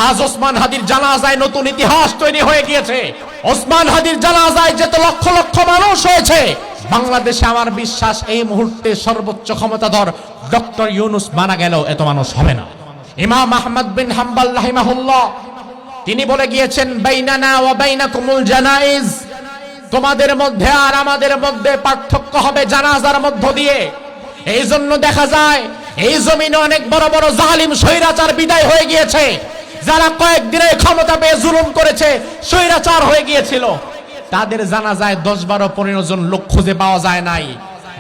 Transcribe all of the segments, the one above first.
আজ ওসমান হাদির জানাজায় নতুন ইতিহাস তৈরি হয়ে গিয়েছে। ওসমান হাদির জানাজায় যত লক্ষ লক্ষ মানুষ হয়েছে, বাংলাদেশে আমার বিশ্বাস এই মুহূর্তে সর্বোচ্চ ক্ষমতাধর ডক্টর ইউনূস মারা গেল এত মানুষ হবে না। ইমাম আহমদ বিন হাম্বল রাহিমাহুল্লাহ তিনি বলে গিয়েছেন, বাইনানা ওয়া বাইনাকুমুল জানাইজ, তোমাদের মধ্যে আর আমাদের মধ্যে পার্থক্য হবে জানাজার মধ্য দিয়ে। এই জন্য দেখা যায় এই জমিনে অনেক বড় বড় জালিম স্বৈরাচার বিদায় হয়ে গিয়েছে, যারা কয়েকদিনে ক্ষমতা পেয়ে জুলুম করেছে, স্বৈরাচার হয়ে গিয়েছিল, তাদের জানাজায় 10-12-15 জন লোক খুঁজে পাওয়া যায় নাই।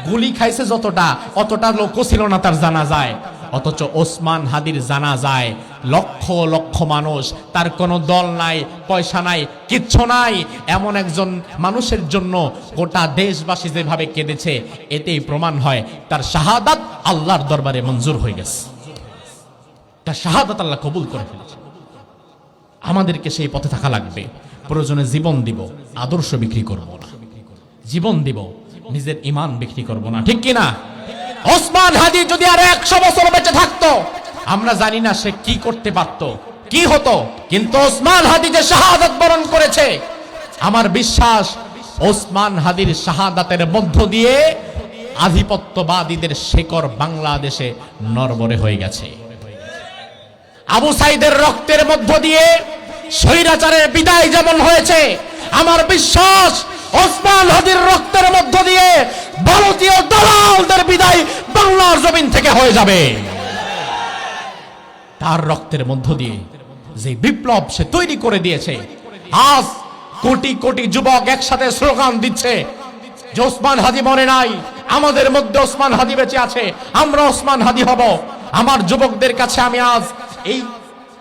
গুলি খাইছে যতটা, অতটা লোকও ছিল না তার জানাজায়। অথচ ওসমান হাদির জানাজায় লক্ষ লক্ষ মানুষ, তার কোনো দল নাই, পয়সা নাই, কিচ্ছু নাই, এমন একজন মানুষের জন্য গোটা দেশবাসী যেভাবে কেঁদেছে, এতেই প্রমাণ হয় তার শাহাদাত আল্লাহর দরবারে মঞ্জুর হয়ে গেছে, তার শাহাদাত আল্লাহ কবুল করে ফেলেছে। আমাদেরকে সেই পথে থাকা লাগবে। প্রয়োজনে জীবন দিব, আদর্শ বিক্রি করব না। জীবন দিব, নিজের ঈমান বিক্রি করব না, ঠিক কি না? ওসমান হাদি যদি আর 100 বছর বেঁচে থাকতো, আমরা জানি না সে কি করতে পারত, কি হতো, কিন্তু ওসমান হাদি যে শাহাদাত বরণ করেছে, আমার বিশ্বাস ওসমান হাদির শাহাদাতের মধ্য দিয়ে আধিপত্যবাদীদের শেকড় বাংলাদেশে নড়বড়ে হয়ে গেছে। আবু সাইদের রক্তের মধ্য দিয়ে স্বৈরাচারের বিদায় যেমন হয়েছে, আমার বিশ্বাস ওসমান হাদির রক্তের মধ্য দিয়ে ভারতীয় দালালদের বিদায় বাংলার জমিন থেকে হয়ে যাবে। তার রক্তের মধ্য দিয়ে যে বিপ্লব সে তৈরি করে দিয়েছে, আজ কোটি কোটি যুবক একসাথে স্লোগান দিচ্ছে যে ওসমান হাদি মরে নাই, আমাদের মধ্যে ওসমান হাদি বেঁচে আছে, আমরা ওসমান হাদি হব। আমার যুবকদের কাছে আমি আজ এই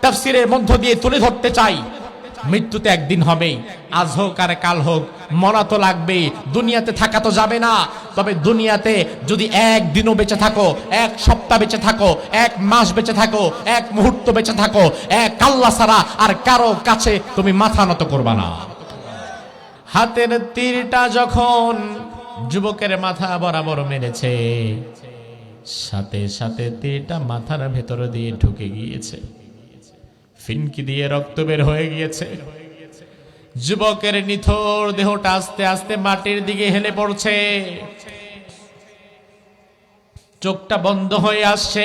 তাফসীরের মধ্য দিয়ে তুলে ধরতে চাই, মৃত্যু তো একদিন হবেই, আজ হোক আর কাল হোক, মরা তো লাগবেই। দুনিয়াতে থাকা তো যাবে না, তবে দুনিয়াতে যদি একদিনও বেঁচে থাকো, এক সপ্তাহ বেঁচে থাকো, এক মাস বেঁচে থাকো, এক মুহূর্ত বেঁচে থাকো, এক আল্লাহ ছাড়া আর কারো কাছে তুমি মাথা নত করবা না। হাতের তীরটা যখন যুবকের মাথা বরাবর মেরেছে, সাথে সাথে তীরটা মাথার ভেতর দিয়ে ঢুকে গিয়েছে, ফিনকি দিয়ে রক্ত বের হয়ে গিয়েছে। যুবকের নিথর দেহটা আস্তে আস্তে মাটির দিকে হেলে পড়ছে, চোখটা বন্ধ হয়ে আসছে।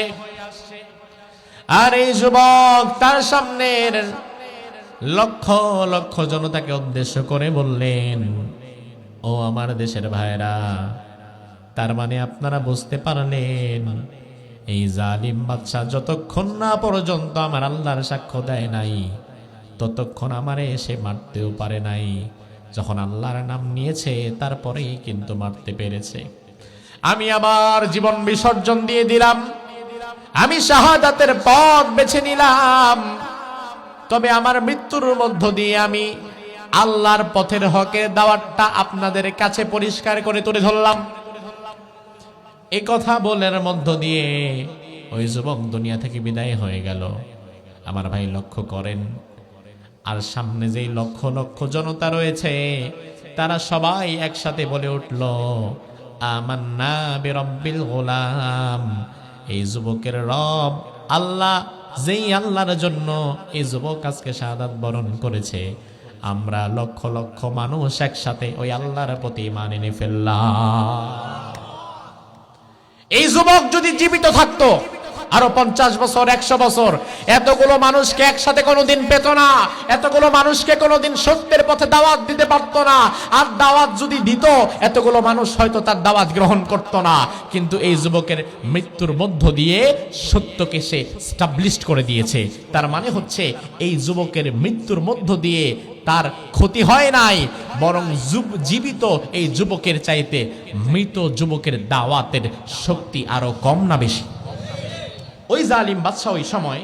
আর এই যুবক তার সামনের লক্ষ লক্ষ জনতাকে উদ্দেশ্য করে বললেন, ও আমার দেশের ভাইরা, তার মানে আপনারা বুঝতে পারলেন এই জালিম বাদশা যতক্ষণ না পর্যন্ত আমার আল্লাহর সাক্ষ্য দেয় নাই, ততক্ষণ আমারে এসে মারতেও পারে নাই। যখন আল্লাহর নাম নিয়েছে তারপরেই কিন্তু মারতে পেরেছে। আমি আবার জীবন বিসর্জন দিয়ে দিলাম, আমি শাহাদাতের পথ বেছে নিলাম, তবে আমার মৃত্যুর মধ্য দিয়ে আমি আল্লাহর পথের হকের দাওয়াতটা আপনাদের কাছে পরিষ্কার করে তুলে ধরলাম। এই কথা বলার মধ্য দিয়ে ওই যুবক দুনিয়া থেকে বিদায় হয়ে গেল। আমার ভাই লক্ষ্য করেন, আর সামনে যেই লক্ষ লক্ষ জনতা রয়েছে, তারা সবাই একসাথে বলে উঠল, আমান্না বিরব্বিল গোলাম। এই যুবকের রব আল্লাহ, যেই আল্লাহর জন্য এই যুবক আজকে শাহাদাত বরণ করেছে, আমরা লক্ষ লক্ষ মানুষ একসাথে ওই আল্লাহর প্রতি ঈমান এনে ফেললাম। এই যুবক যদি জীবিত থাকতো আরো 50 বছর, 100 বছর, এতগুলো মানুষকে একসাথে কোনোদিন পেত না, এতগুলো মানুষকে কোনোদিন সত্যের পথে দাওয়াত দিতে পারতো না। আর দাওয়াত যদি দিত, এতগুলো মানুষ হয়তো তার দাওয়াত গ্রহণ করতো না। কিন্তু এই যুবকের মৃত্যুর মধ্য দিয়ে সত্যকে সে স্টাবলিশড করে দিয়েছে। তার মানে হচ্ছে এই যুবকের মৃত্যুর মধ্য দিয়ে তার ক্ষতি হয় নাই, বরং জীবিত এই যুবকের চাইতে মৃত যুবকের দাওয়াতের শক্তি আরো কম না বেশি? ওই জালিম বাদশা ওই সময়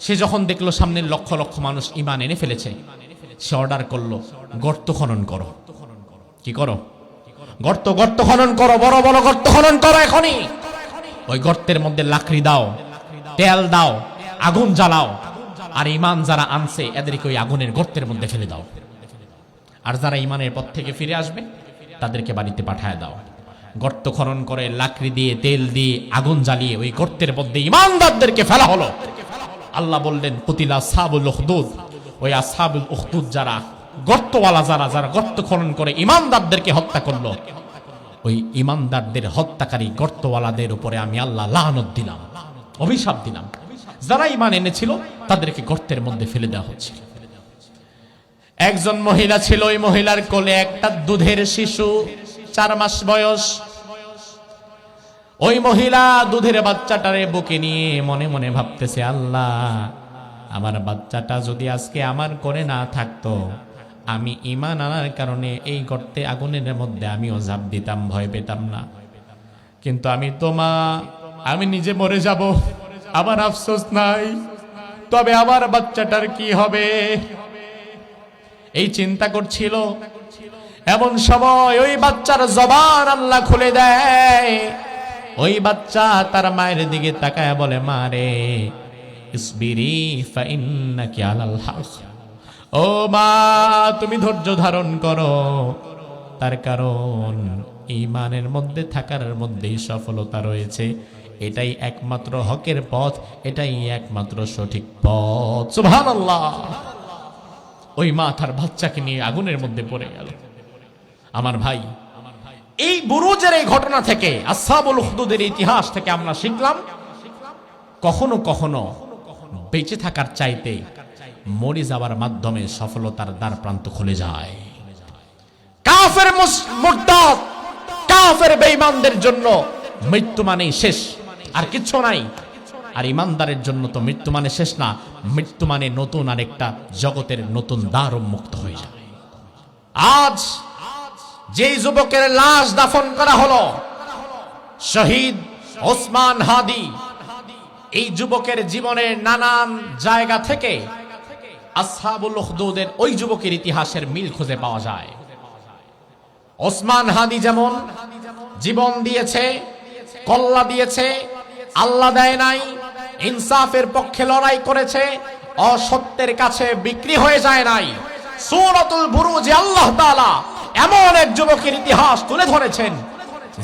সে যখন দেখলো সামনের লক্ষ লক্ষ মানুষ ঈমান এনে ফেলেছে, সে অর্ডার করলো, গর্ত খনন করো। কি করো? গর্ত খনন করো, বড় বড় গর্ত খনন করো এখনই। ওই গর্তের মধ্যে লাকড়ি দাও, তেল দাও, আগুন জ্বালাও, আর ঈমান যারা আনছে এদেরকে ওই আগুনের গর্তের মধ্যে ফেলে দাও। আর যারা ঈমানের পথ থেকে ফিরে আসবে তাদেরকে বাড়িতে পাঠায় দাও। গর্ত খনন করে লাকড়ি দিয়ে, তেল দিয়ে, আগুন জ্বালিয়ে ওই গর্তের মধ্যে ঈমানদারদেরকে ফেলা হলো। আল্লাহ বললেন কুতিলা আসহাবুল উখদুদ, ওই আসহাবুল উখদুদ যারা গর্তওয়ালা, যারা গর্ত খনন করে ঈমানদারদেরকে হত্যা করলো, ওই ঈমানদারদের হত্যাকারী গর্তওয়ালাদের উপরে আমি আল্লাহ লানত দিলাম, অভিশাপ দিলাম। যারা ঈমান এনেছিল তাদেরকে গর্তের মধ্যে ফেলে দেওয়া হচ্ছে। একজন মহিলা ছিল, ওই মহিলার কোলে একটা দুধের শিশু, 4 মাস বয়স। ওই মহিলা দুধের বাচ্চাটারে বুকে নিয়ে মনে মনে ভাবতেছে, আল্লাহ, আমার বাচ্চাটা যদি আজকে আমার কোলে না থাকতো, আমি ঈমান আনার কারণে এই গর্তে আগুনের মধ্যে আমিও ঝাঁপ দিতাম, ভয় পেতাম না। কিন্তু আমি তো মা, আমি নিজে মরে যাব, আমার আফসোস নাই, তবে আমার বাচ্চাটার কি হবে, এই চিন্তা করছিল। এমন সময় ওই বাচ্চার জবান আল্লাহ খুলে দেয়। ওই বাচ্চা তার মায়ের দিকে তাকায় বলে, মা রে, ইসবিরি ফাইন্নাকি আলাল হক। ও মা, তুমি ধৈর্য ধারণ করো, তার কারণ ঈমানের মধ্যে থাকার মধ্যেই সফলতা রয়েছে। এটাই একমাত্র হকের পথ, এটাই একমাত্র সঠিক পথ। সুবহানাল্লাহ। ওই মা তার বাচ্চাকে নিয়ে আগুনের মধ্যে পড়ে গেল। আমার ভাই, এই বুরুজের এই ঘটনা থেকে, আসহাবুল উখদুদের ইতিহাস থেকে আমরা শিখলাম, কখনো কখনো বেঁচে থাকার চাইতে মরে যাওয়ার মাধ্যমে সফলতার দ্বার প্রান্ত খুলে যায়। কাফের মুরতাদ, কাফের বেঈমানদের জন্য মৃত্যু মানেই শেষ, আর কিচ্ছু নাই। আর ঈমানদারের জন্য তো মৃত্যু মানে শেষ না, মৃত্যু মানে নতুন আরেকটা জগতের নতুন দ্বার উন্মুক্ত হয়ে যায়। আজ যেই যুবকের লাশ দাফন করা হলো, শহীদ ওসমান হাদি, এই যুবকের জীবনের নানান জায়গা থেকে আসহাবুল উখদুদের ওই যুবকের ইতিহাসের মিল খুঁজে পাওয়া যায়। ওসমান হাদি যেমন জীবন দিয়েছে, কল্লা দিয়েছে, আল্লাহ দেয় নাই, ইনসাফের পক্ষে লড়াই করেছে, অসত্যের কাছে বিক্রি হয়ে যায় নাই। সূরাতুল বুরুজে আল্লাহ তাআলা এমন এক যুবকের ইতিহাস তুলে ধরেছেন,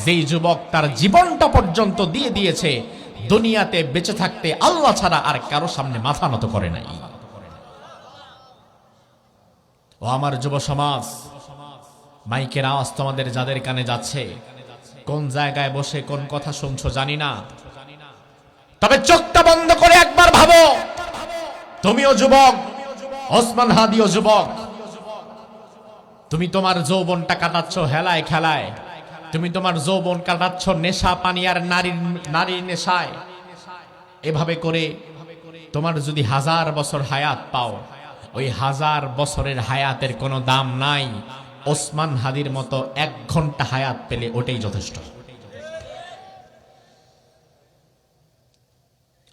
যেই যুবক তার জীবনটা পর্যন্ত দিয়ে দিয়েছে দুনিয়াতে বেঁচে থাকতে আল্লাহ ছাড়া আর কারো সামনে মাথা নত করে নাই। ও আমার যুব সমাজ, মাইকের আওয়াজ তোমাদের যাদের কানে যাচ্ছে, কোন জায়গায় বসে কোন কথা শুনছো জানি না, তবে চোখটা বন্ধ করে একবার ভাবো, তুমিও যুবক, ওসমান হাদিও যুবক। তুমি তোমার যৌবনটা কাটাচ্ছ হেলায় খেলায়, তুমি তোমার যৌবন কাটাচ্ছ নেশা পানি আর নারীর নেশায়। এভাবে করে তোমার যদি 1000 বছর হায়াত পাও, ওই 1000 বছরের হায়াতের কোনো দাম নাই। ওসমান হাদির মতো 1 ঘন্টা হায়াত পেলে ওটাই যথেষ্ট।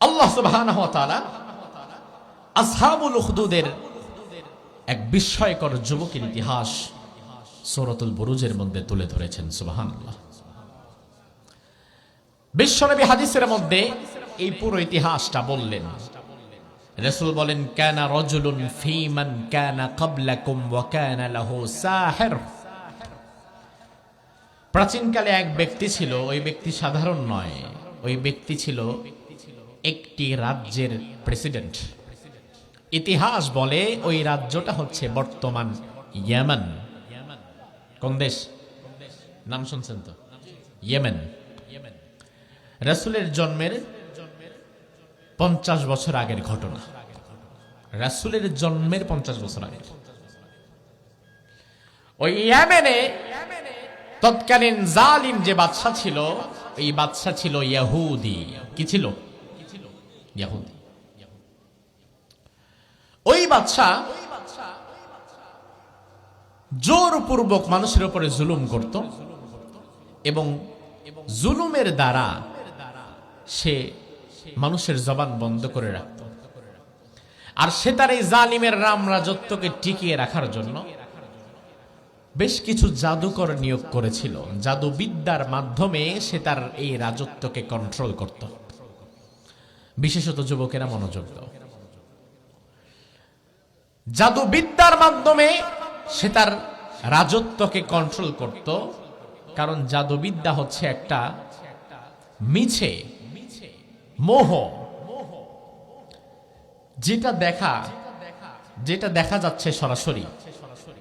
আল্লাহ সুবহানাহু ওয়া তাআলা আসহাবুল উখদুদের এক বিস্ময়কর যুবকের ইতিহাস সূরাতুল বুরুজের মধ্যে তুলে ধরেছেন। সুবহানাল্লাহ। বিশ্বনবী হাদিসের মধ্যে এই পুরো ইতিহাসটা বললেন। রাসূল বলেন, কানা রাজুলুন ফী মান কানা ক্বাবলাকুম ওয়া কানা লাহু সাহির। প্রাচীনকালে এক ব্যক্তি ছিল, ওই ব্যক্তি সাধারণ নয়, ওই ব্যক্তি ছিল একটি রাজ্যের প্রেসিডেন্ট। ইতিহাস বলে ওই রাজ্যটা হচ্ছে বর্তমান ইয়েমেন। কোন দেশ? নাম শুনছেন তো? ইয়েমেন। রাসূলের জন্মের 50 বছর আগের ঘটনা। রাসূলের জন্মের 50 বছর আগে ওই ইয়েমেনে তৎকালীন জালিম যে বাদশা ছিল, এই বাদশা ছিল ইহুদি। কি ছিল? ইহুদি। ওই বাদশা জোরপূর্বক মানুষের উপরে জুলুম করত এবং জুলুমের দ্বারা সে মানুষের জবান বন্ধ করে রাখত। আর সে তার এই জালিমের রাম রাজত্বকে টিকিয়ে রাখার জন্য বেশ কিছু জাদুকর নিয়োগ করেছিল। জাদুবিদ্যার মাধ্যমে সে তার এই রাজত্বকে কন্ট্রোল করত। বিশেষত যুবকেরা মনোযোগ দাও। জাদুবিদ্যার মাধ্যমে সে তার রাজত্বকে কন্ট্রোল করত, কারণ জাদুবিদ্যা হচ্ছে একটা মিছে মোহ। যেটা দেখা যাচ্ছে সরাসরি,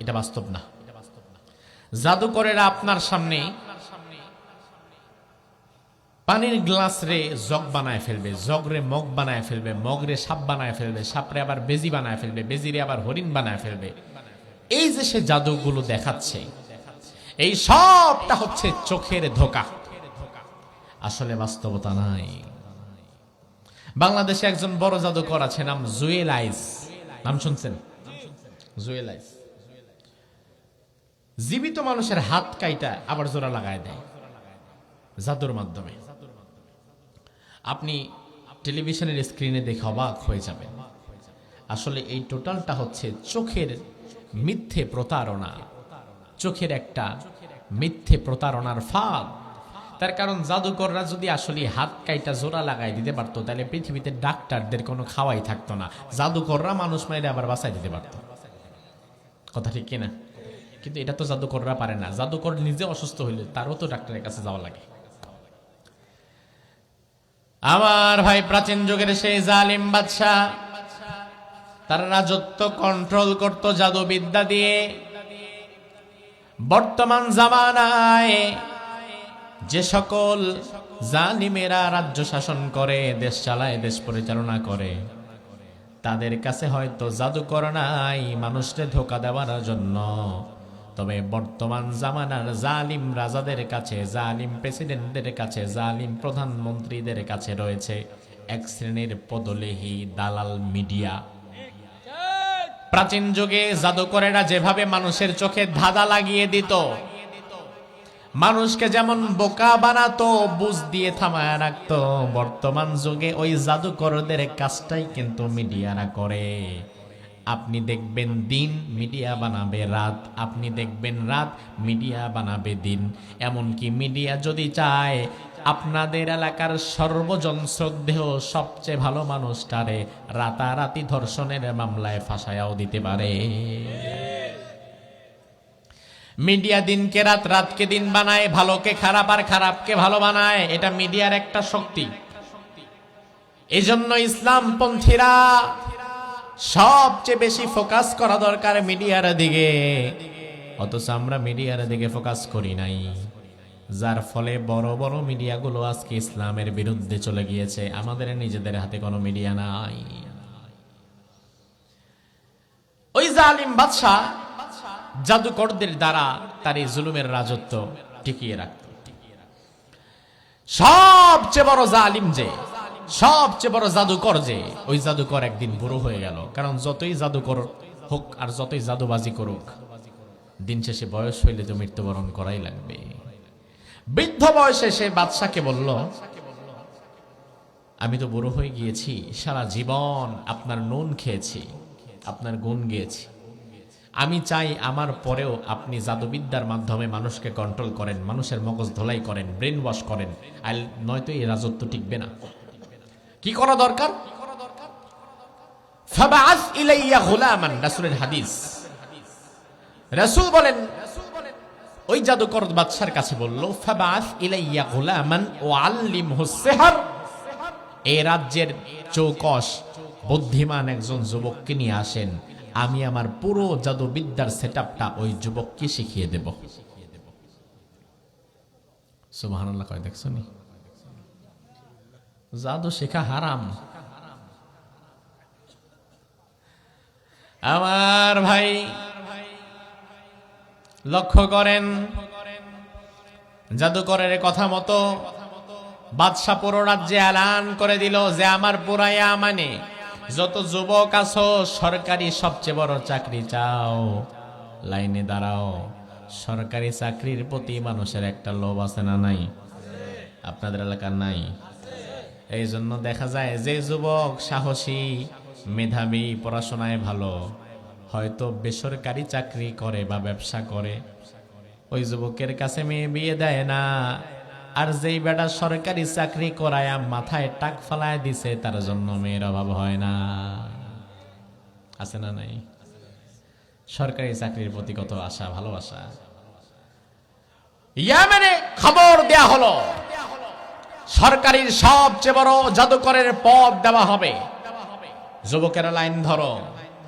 এটা বাস্তব না। জাদুকরেরা আপনার সামনে পানির গ্লাস রে জগ বানায় ফেলবে, জগ রে মগ বানায় ফেলবে, মগ রে সাপ বানায় ফেলবে, সাপরে আবার বেজি বানায় ফেলবে, বেজিরে আবার হরিণ বানায় ফেলবে। এই যে সে জাদুগুলো দেখাচ্ছে, এই সবটা হচ্ছে চোখের ধোঁকা, আসলে বাস্তবতা নাই। বাংলাদেশে একজন বড় জাদুকর আছে, নাম জুয়েল আইস, নাম শুনছেন? জুয়েল আইস জীবিত মানুষের হাত কাইটা আবার জোড়া লাগায় দেয় জাদুর মাধ্যমে। আপনি টেলিভিশনের স্ক্রিনে দেখে অবাক হয়ে যাবেন। আসলে এই টোটালটা হচ্ছে চোখের মিথ্যে প্রতারণা, চোখের একটা মিথ্যে প্রতারণার ফাঁদ। তার কারণ জাদুকররা যদি আসলে হাত কাইটা জোড়া লাগাই দিতে পারতো, তাহলে পৃথিবীতে ডাক্তারদের কোনো খাওয়াই থাকতো না। জাদুকররা মানুষ মাইরে আবার বাঁচাই দিতে পারত, কথা ঠিক কিনা? কিন্তু এটা তো জাদুকররা পারে না। জাদুকর নিজে অসুস্থ হইলে তারও তো ডাক্তারের কাছে যাওয়া লাগে। আমার ভাই, প্রাচীন যুগের সেই জালিম বাদশা, তার রাজত্ব কন্ট্রোল করত জাদুবিদ্যা দিয়ে। বর্তমান জামানায় যে সকল জালিমেরা রাজ্য শাসন করে, দেশ চালায়, দেশ পরিচালনা করে, তাদের কাছে হয়তো জাদুকর নাই মানুষকে ধোঁকা দেওয়ার জন্য। তবে বর্তমান জামানার জালিম রাজাদের কাছে, জালিম প্রেসিডেন্টদের কাছে, জালিম প্রধানমন্ত্রীদের কাছে রয়েছে এক শ্রেণীর পদলেহী দালাল মিডিয়া। প্রাচীন যুগে জাদুকরেরা যেভাবে মানুষের চোখে ধাঁধা লাগিয়ে দিত, মানুষকে যেমন বোকা বানাতো, বুঝ দিয়ে থামায় রাখতো, বর্তমান যুগে ওই জাদুকরদের কাজটাই কিন্তু মিডিয়ারা করে। আপনি দেখবেন দিন, মিডিয়া বানাবে রাত, আপনি দেখবেন রাত, মিডিয়া বানাবে দিন। এমনকি মিডিয়া যদি চায় আপনাদের এলাকার সর্বজন শ্রদ্ধেয় সবচেয়ে ভালো মানুষটারে রাতারাতি ধর্ষণের মামলায় ফাঁসায়াও দিতে পারে। মিডিয়া দিনকে রাত, রাতকে দিন বানায়, ভালোকে খারাপ আর খারাপকে ভালো বানায়। এটা মিডিয়ার একটা শক্তি। এজন্য ইসলামপন্থীরা সবচেয়ে বেশি ফোকাস করা দরকার মিডিয়ার দিকে, অথচ আমরা মিডিয়ার দিকে ফোকাস করি নাই, যার ফলে বড় বড় মিডিয়াগুলো আজকে ইসলামের বিরুদ্ধে চলে গিয়েছে। আমাদের নিজেদের হাতে কোনো মিডিয়া নাই। ওই জালিম বাদশা জাদুকরদের দ্বারা তার এই জুলুমের রাজত্ব টিকিয়ে রাখত। সবচেয়ে বড় জালিম যে, সবচেয়ে বড় জাদুকর যে, ওই জাদুকর একদিন বুড়ো হয়ে গেল। কারণ যতই জাদুকর হোক আর যতই জাদুবাজি করুক, দিন শেষে বয়স হইলে তো মৃত্যুবরণ করাই লাগবে। বৃদ্ধ বয়সে সে বাদশাকে বলল, আমি তো বুড়ো হয়ে গিয়েছি, সারা জীবন আপনার নুন খেয়েছি, আপনার গুণ গেয়েছি, আমি চাই আমার পরেও আপনি জাদুবিদ্যার মাধ্যমে মানুষকে কন্ট্রোল করেন, মানুষের মগজ ধোলাই করেন, ব্রেন ওয়াশ করেন, নয়তো এই রাজত্ব টিকবে না। কি করা দরকার? ফাবাআস ইলাইয়া গুলামান, রাসূলের হাদিস। রাসূল বলেন, ওই জাদুকর বাদশার কাছে বলল, ফাবাআস ইলাইয়া গুলামান ওয়াল্লিমহুস সিহর, এই রাজ্যের চৌকস বুদ্ধিমান একজন যুবককে নিয়ে আসেন, আমি আমার পুরো জাদুবিদ্যার সেটআপটা ওই যুবককে শিখিয়ে দেব। সুবহানাল্লাহ কয় দেখছো নি? জাদু শেখা হারাম। আমার ভাই লক্ষ্য করেন, জাদুকরের কথা মতো বাদশা পুরো রাজ্যে এলান করে দিল যে আমার পুরাইয়া মানে যত যুবক আছো, সরকারি সবচেয়ে বড় চাকরি চাও, লাইনে দাঁড়াও। সরকারি চাকরির প্রতি মানুষের একটা লোভ আছে না নাই? আপনাদের এলাকার নাই? এই জন্য দেখা যায় যে যুবক সাহসী, মেধাবী, পড়াশোনায় ভালো, হয়তো বেসরকারি চাকরি করে বা ব্যবসা করে, ওই যুবকের কাছে মেয়ে বিয়ে দেয় না। আর যেই বেটা সরকারি চাকরি করায় মাথায় টাক ফালায় দিছে, তার জন্য মেয়ের অভাব হয় না। আছে না নাই? সরকারি চাকরির প্রতি কত আশা, ভালোবাসা। ইয়েমেনে খবর দেয়া হলো সরকারির সবচেয়ে বড় জাদুকরের পদ দেওয়া হবে যুবকেরা লাইন ধরো,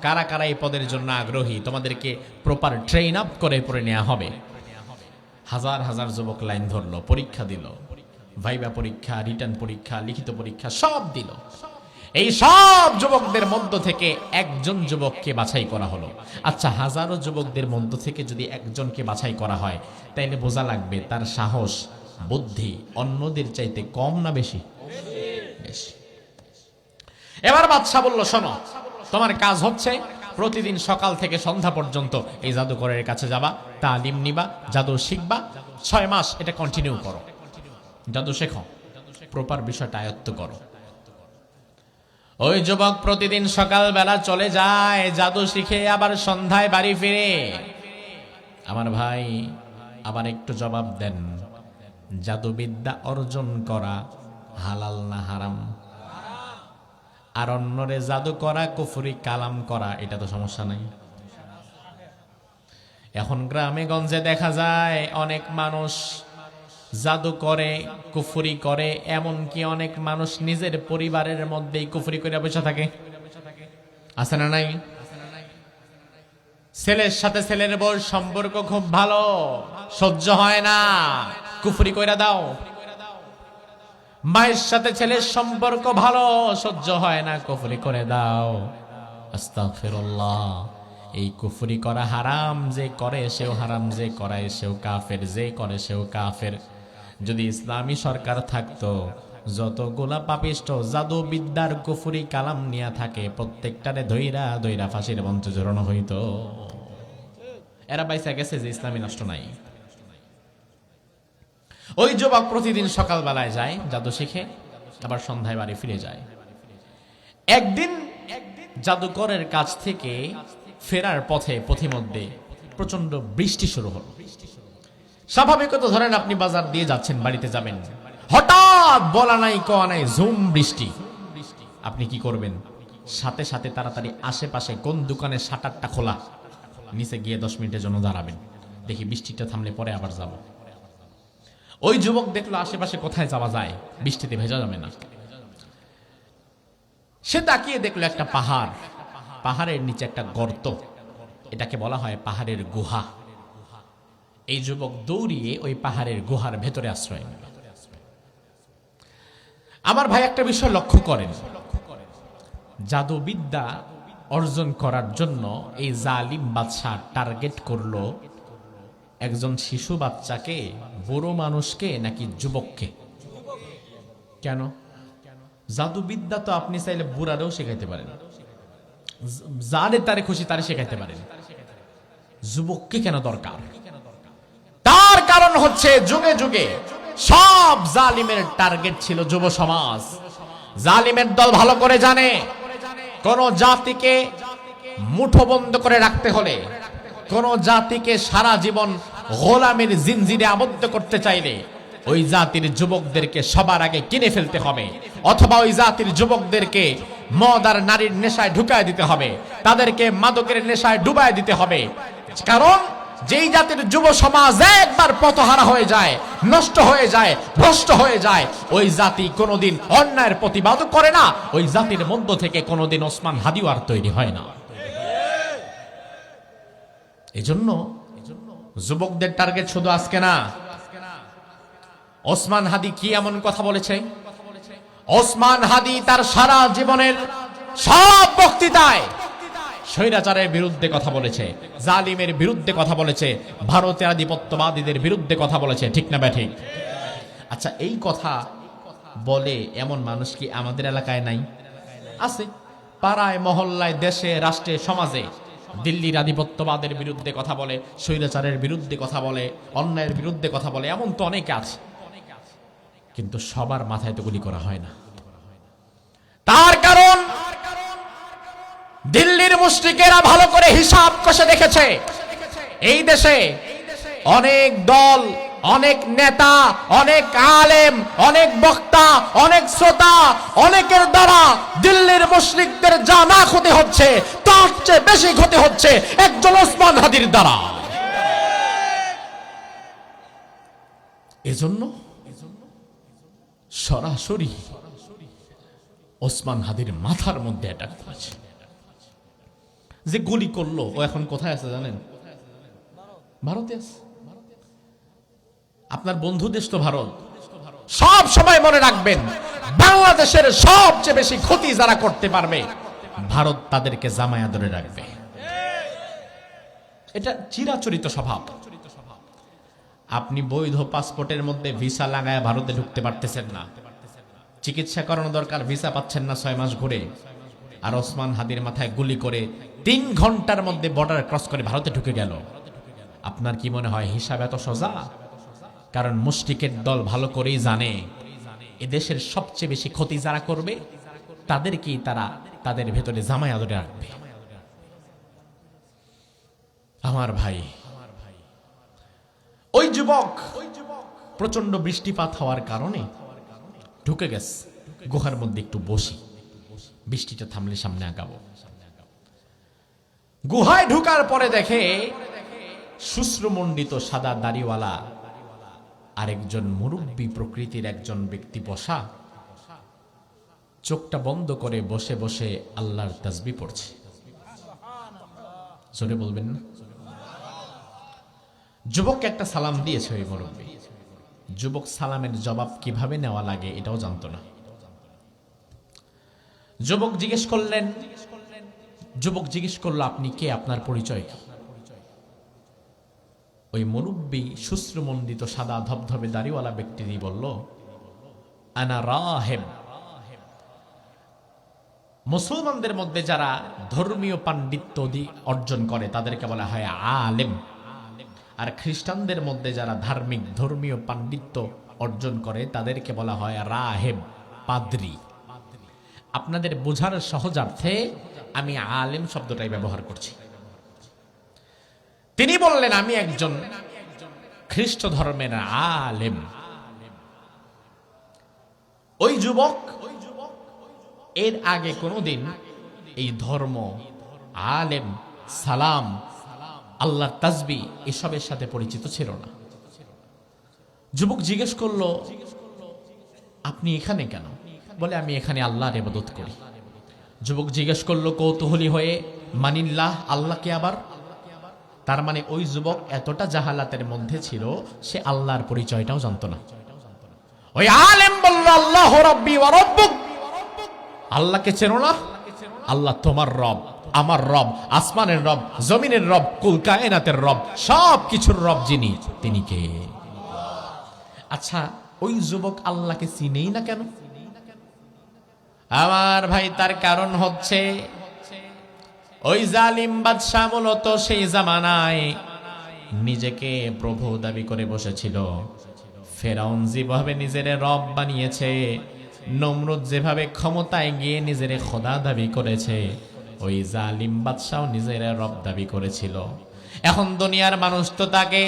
কারা কারা এই পদের জন্য আগ্রহী, তোমাদেরকে প্রপার ট্রেন আপ করে পরে নেওয়া হবে। হাজার হাজার যুবক লাইন ধরলো, পরীক্ষা দিল, ভাইবা পরীক্ষা, রিটার্ন পরীক্ষা, লিখিত পরীক্ষা সব দিল। এই সব যুবকদের মধ্য থেকে একজন যুবককে বাছাই করা হলো। আচ্ছা, হাজারো যুবকদের মধ্য থেকে যদি একজনকে বাছাই করা হয়, তাইলে বোঝা লাগবে তার সাহস, বুদ্ধি অন্যদের চাইতে কম না বেশি? বেশি। এবার বাদশা বলল, শোনো, তোমার কাজ হচ্ছে প্রতিদিন সকাল থেকে সন্ধ্যা পর্যন্ত এই জাদুকরের কাছে যাবা, তালিম নিবা, জাদু শিখবা, 6 মাস এটা কন্টিনিউ করো, জাদু শেখো, প্রপার বিষয়টা আয়ত্ত করো। ওই যুবক প্রতিদিন সকালবেলা চলে যায়, জাদু শিখে আবার সন্ধ্যায় বাড়ি ফিরে। আমার ভাই আবার একটু জবাব দেন, জাদুবিদ্যা অর্জন করা হালাল না হারাম? আর অন্যরে জাদু করা, কুফরি কালাম করা, এটা তো সমস্যা নাই। এখন গ্রামে গঞ্জে দেখা যায় অনেক মানুষ জাদু করে, কুফরি করে, এমনকি অনেক মানুষ নিজের পরিবারের মধ্যেই কুফরি করে বসে থাকে। আছে না নাই? ছেলের সাথে ছেলের বউর সম্পর্ক খুব ভালো, সহ্য হয় না, কুফরি কইরা দাও। মায়ের সাথে ছেলের সম্পর্ক ভালো, সহ্য হয় না, কুফরি করে দাও। আস্তাগফিরুল্লাহ। এই কুফরি করা হারাম, যে করে সেও হারাম, যে করায় সেও কাফের, যে করে সেও কাফের। যদি ইসলামী সরকার থাকতো, যতগুলা পাপিষ্ট জাদু বিদ্যার কুফরি কালাম নিয়ে থাকে, প্রত্যেকটারে ধইরা ধইরা ফাঁসির মঞ্চে ঝোরানো হইতো। এরা বাইসা গেছে যে ইসলামী নষ্ট নাই। ওই যুবক প্রতিদিন সকালবেলায় যায়, জাদু শিখে, আবার সন্ধ্যায় বাড়ি ফিরে যায়। একদিন জাদুকরের কাছ থেকে ফেরার পথে পথিমধ্যে প্রচন্ড বৃষ্টি শুরু হলো। স্বাভাবিকত ধরেন আপনি বাজার দিয়ে যাচ্ছেন, বাড়িতে যাবেন, হঠাৎ বলা নাই কওয়া নাই ঝুম বৃষ্টি। আপনি কি করবেন? সাথে সাথে তাড়াতাড়ি আশেপাশে কোন দোকানে শাটারটা খোলা, নিচে গিয়ে 10 মিনিটের জন্য দাঁড়াবেন, দেখি বৃষ্টিটা থামলে পরে আবার যাব। ওই যুবক দেখলো আশেপাশে কোথায় যাওয়া যায়, বৃষ্টিতে ভেজা যাবে না। সে তাকিয়ে দেখলো একটা পাহাড়, পাহাড়ের নিচে একটা গর্ত, এটাকে বলা হয় পাহাড়ের গুহা। এই যুবক দৌড়িয়ে ওই পাহাড়ের গুহার ভেতরে আশ্রয় নিল। আমার ভাই একটা বিষয় লক্ষ্য করেন, জাদুবিদ্যা অর্জন করার জন্য এই জালিম বাদশা টার্গেট করলো একজন শিশু বাচ্চাকে, বুড়ো মানুষকে নাকি যুবককে? কেন? জাদুবিদ্যা তো আপনি চাইলে বুড়ারেও শেখাইতে পারেন, যারে তারে খুশি তারে শেখাইতে পারেন, যুবককে কেন দরকার? তার কারণ হচ্ছে যুগে যুগে সব জালিমের টার্গেট ছিল যুব সমাজ। জালিমের দল ভালো করে জানে, কোন জাতিকে মুঠোবন্ধ করে রাখতে হলে, কোন জাতিকে সারা জীবন গোলামের জিনজিরে আবদ্ধ করতে চাইলে ওই জাতির যুবকদেরকে সবার আগে কিনে ফেলতে হবে, অথবা ওই জাতির যুবকদেরকে মদ আর নারীর নেশায় ঢুকায় দিতে হবে, তাদেরকে মাদকের নেশায় ডুবায় দিতে হবে। কারণ যেই জাতির যুব সমাজ একবার পথহারা হয়ে যায়, নষ্ট হয়ে যায়, ভ্রষ্ট হয়ে যায়, ওই জাতি কোনোদিন অন্যায়ের প্রতিবাদ করে না, ওই জাতির মধ্য থেকে কোনোদিন ওসমান হাদিও আর তৈরি হয় না। এজন্য যুবকদের টার্গেট শুধু আজকে না। ওসমান হাদি কি এমন কথা বলেছে? ওসমান হাদি তার সারা জীবনের সব বক্তৃতায় স্বৈরাচারের বিরুদ্ধে কথা বলেছে, জালিমের বিরুদ্ধে কথা বলেছে, ভারতের আধিপত্যবাদীদের বিরুদ্ধে কথা বলেছে, ঠিক না ব্যাঠিক? আচ্ছা, এই কথা বলে এমন মানুষ কি আমাদের এলাকায় নাই? আছে, পাড়ায় মহল্লায়, দেশে, রাষ্ট্রে, সমাজে দিল্লির আধিপত্যবাদের বিরুদ্ধে কথা বলে, স্বৈরাচারের বিরুদ্ধে কথা বলে, অন্যায়ের বিরুদ্ধে কথা বলে, এমন তো অনেকে আছে। কিন্তু সবার মাথায় তো গুলি করা হয় না। তার কারণ দিল্লির মুশরিকেরা ভালো করে হিসাব কষে দেখেছে, এই দেশে অনেক দল, অনেক নেতা, অনেক আলেম, অনেক বক্তা, অনেক শ্রোতা, অনেকের দ্বারা দিল্লির মুশরিকদের যা না ক্ষতি হচ্ছে তার চেয়ে বেশি ক্ষতি হচ্ছে একজন ওসমান হাদির দ্বারা। এজন্য সরাসরি ওসমান হাদির মাথার মধ্যে অ্যাটাক করেছে। যে গুলি করলো ও এখন কোথায় আছে জানেন? ভারতে আছে। আপনার বন্ধু দেশ তো ভারত। সব সময় মনে রাখবেন, বাংলাদেশের সবচেয়ে বেশি ক্ষতি যারা করতে পারবে, ভারত তাদেরকে জামায়া ধরে রাখবে। এটা চিরাচরিত স্বভাব। আপনি বৈধ পাসপোর্টের মধ্যে ভিসা লাগায় ভারতে ঢুকতে পারতেছেন না, চিকিৎসা করানো দরকার, ভিসা পাচ্ছেন না 6 মাস ঘুরে, আর ওসমান হাদির মাথায় গুলি করে 3 ঘন্টার মধ্যে বর্ডার ক্রস করে ভারতে ঢুকে গেল। আপনার কি মনে হয় হিসাব এত সোজা? কারণ মুশরিকের দল ভালো করেই জানে এদেশের সবচেয়ে বেশি ক্ষতি যারা করবে তাদেরকেই তারা তাদের ভেতরে জামায়া ধরে রাখবে। আমার ভাই, ওই যুবক প্রচন্ড বৃষ্টিপাত হওয়ার কারণে ঢুকে গেছে গুহার মধ্যে, একটু বসি, বৃষ্টিটা থামলে সামনে আগাবো। গুহায় ঢুকার পরে দেখে শুশ্রমণ্ডিত সাদা দাড়িওয়ালা আরেকজন মুরব্বী প্রকৃতির একজন ব্যক্তি বসা, চোখটা বন্ধ করে বসে বসে আল্লাহর তাসবিহ পড়ছে। জোরে বলবেন না? যুবককে একটা সালাম দিয়েছে ওই মুরব্বী। যুবক সালামের জবাব কিভাবে নেওয়া লাগে এটাও জানতো না। যুবক জিজ্ঞেস করলো, আপনি কে, আপনার পরিচয় কি? ওই মুরব্বী শুশ্রমণ্ডিত সাদা ধবধবে দাড়িওয়ালা ব্যক্তিটি বলল, আনা রাহেব। মুসলমানদের মধ্যে যারা ধর্মীয় পাণ্ডিত্য অর্জন করে তাদেরকে বলা হয় আলেম, আর খ্রিস্টানদের মধ্যে যারা ধার্মিক ধর্মীয় পাণ্ডিত্য অর্জন করে তাদেরকে বলা হয় রাহেব, পাদ্রী। আপনাদের বোঝার সহজার্থে আমি আলেম শব্দটাই ব্যবহার করছি। তিনি বললেন, আমি একজন খ্রিস্ট ধর্মের আলেম। ওই যুবক এর আগে কোনোদিন এই ধর্ম, আলেম, সালাম, আল্লাহর তাসবিহ এসবের সাথে পরিচিত ছিল না। যুবক জিজ্ঞেস করলো, আপনি এখানে কেন? বলে, আমি এখানে আল্লাহর ইবাদত করি। যুবক জিজ্ঞেস করলো কৌতূহলী হয়ে, মানিল্লাহ, আল্লাহকে আবার? তার মানে ওই যুবক এতটা জাহালাতের মধ্যে ছিল সে আল্লাহর পরিচয়টাও জানতো না। ওই আলেম বলল, আল্লাহু রাব্বি ওয়া রাব্বুক, আল্লাহকে চেনো না? আল্লাহ তোমার রব, আমার রব, আসমানের রব, জমিনের রব, কুল কায়নাতের রব, সব কিছুর রব যিনি, তিনি কে? আচ্ছা, ওই যুবক আল্লাহকে চিনেই না কেন? আমার ভাই, তার কারণ হচ্ছে ওই জালিম বাদশা মূলত সেই জামানায় নিজেকে প্রভু দাবি করে বসেছিল। ফেরাউন যেভাবে নিজের রব বানিয়েছে, নমরুদ যেভাবে ক্ষমতায় গিয়ে নিজের খোদা দাবি করেছে, ওই জালিম বাদশাও নিজের রব দাবি করেছিল। এখন দুনিয়ার মানুষ তো তাকে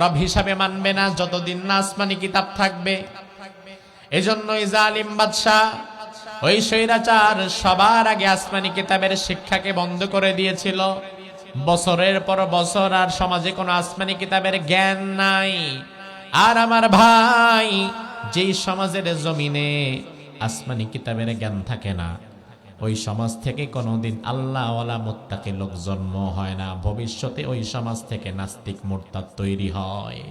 রব হিসাবে মানবে না যতদিন না আসমানি কিতাব থাকবে। এজন্যই জালিম বাদশা, ওই স্বৈরাচার সবার আগে আসমানি কিতাবের শিক্ষাকে বন্ধ করে দিয়েছিল। বছরের পর বছর আর সমাজে কোনো আসমানি কিতাবের জ্ঞান নাই। আর আমার ভাই, যেই সমাজের জমিনে আসমানি কিতাবের জ্ঞান থাকে না, ওই সমাজ থেকে কোনোদিন আল্লাহওয়ালা মুত্তাকি লোক জন্ম হয় না। ভবিষ্যতে ওই সমাজ থেকে নাস্তিক মুরতাদ তৈরি হয়।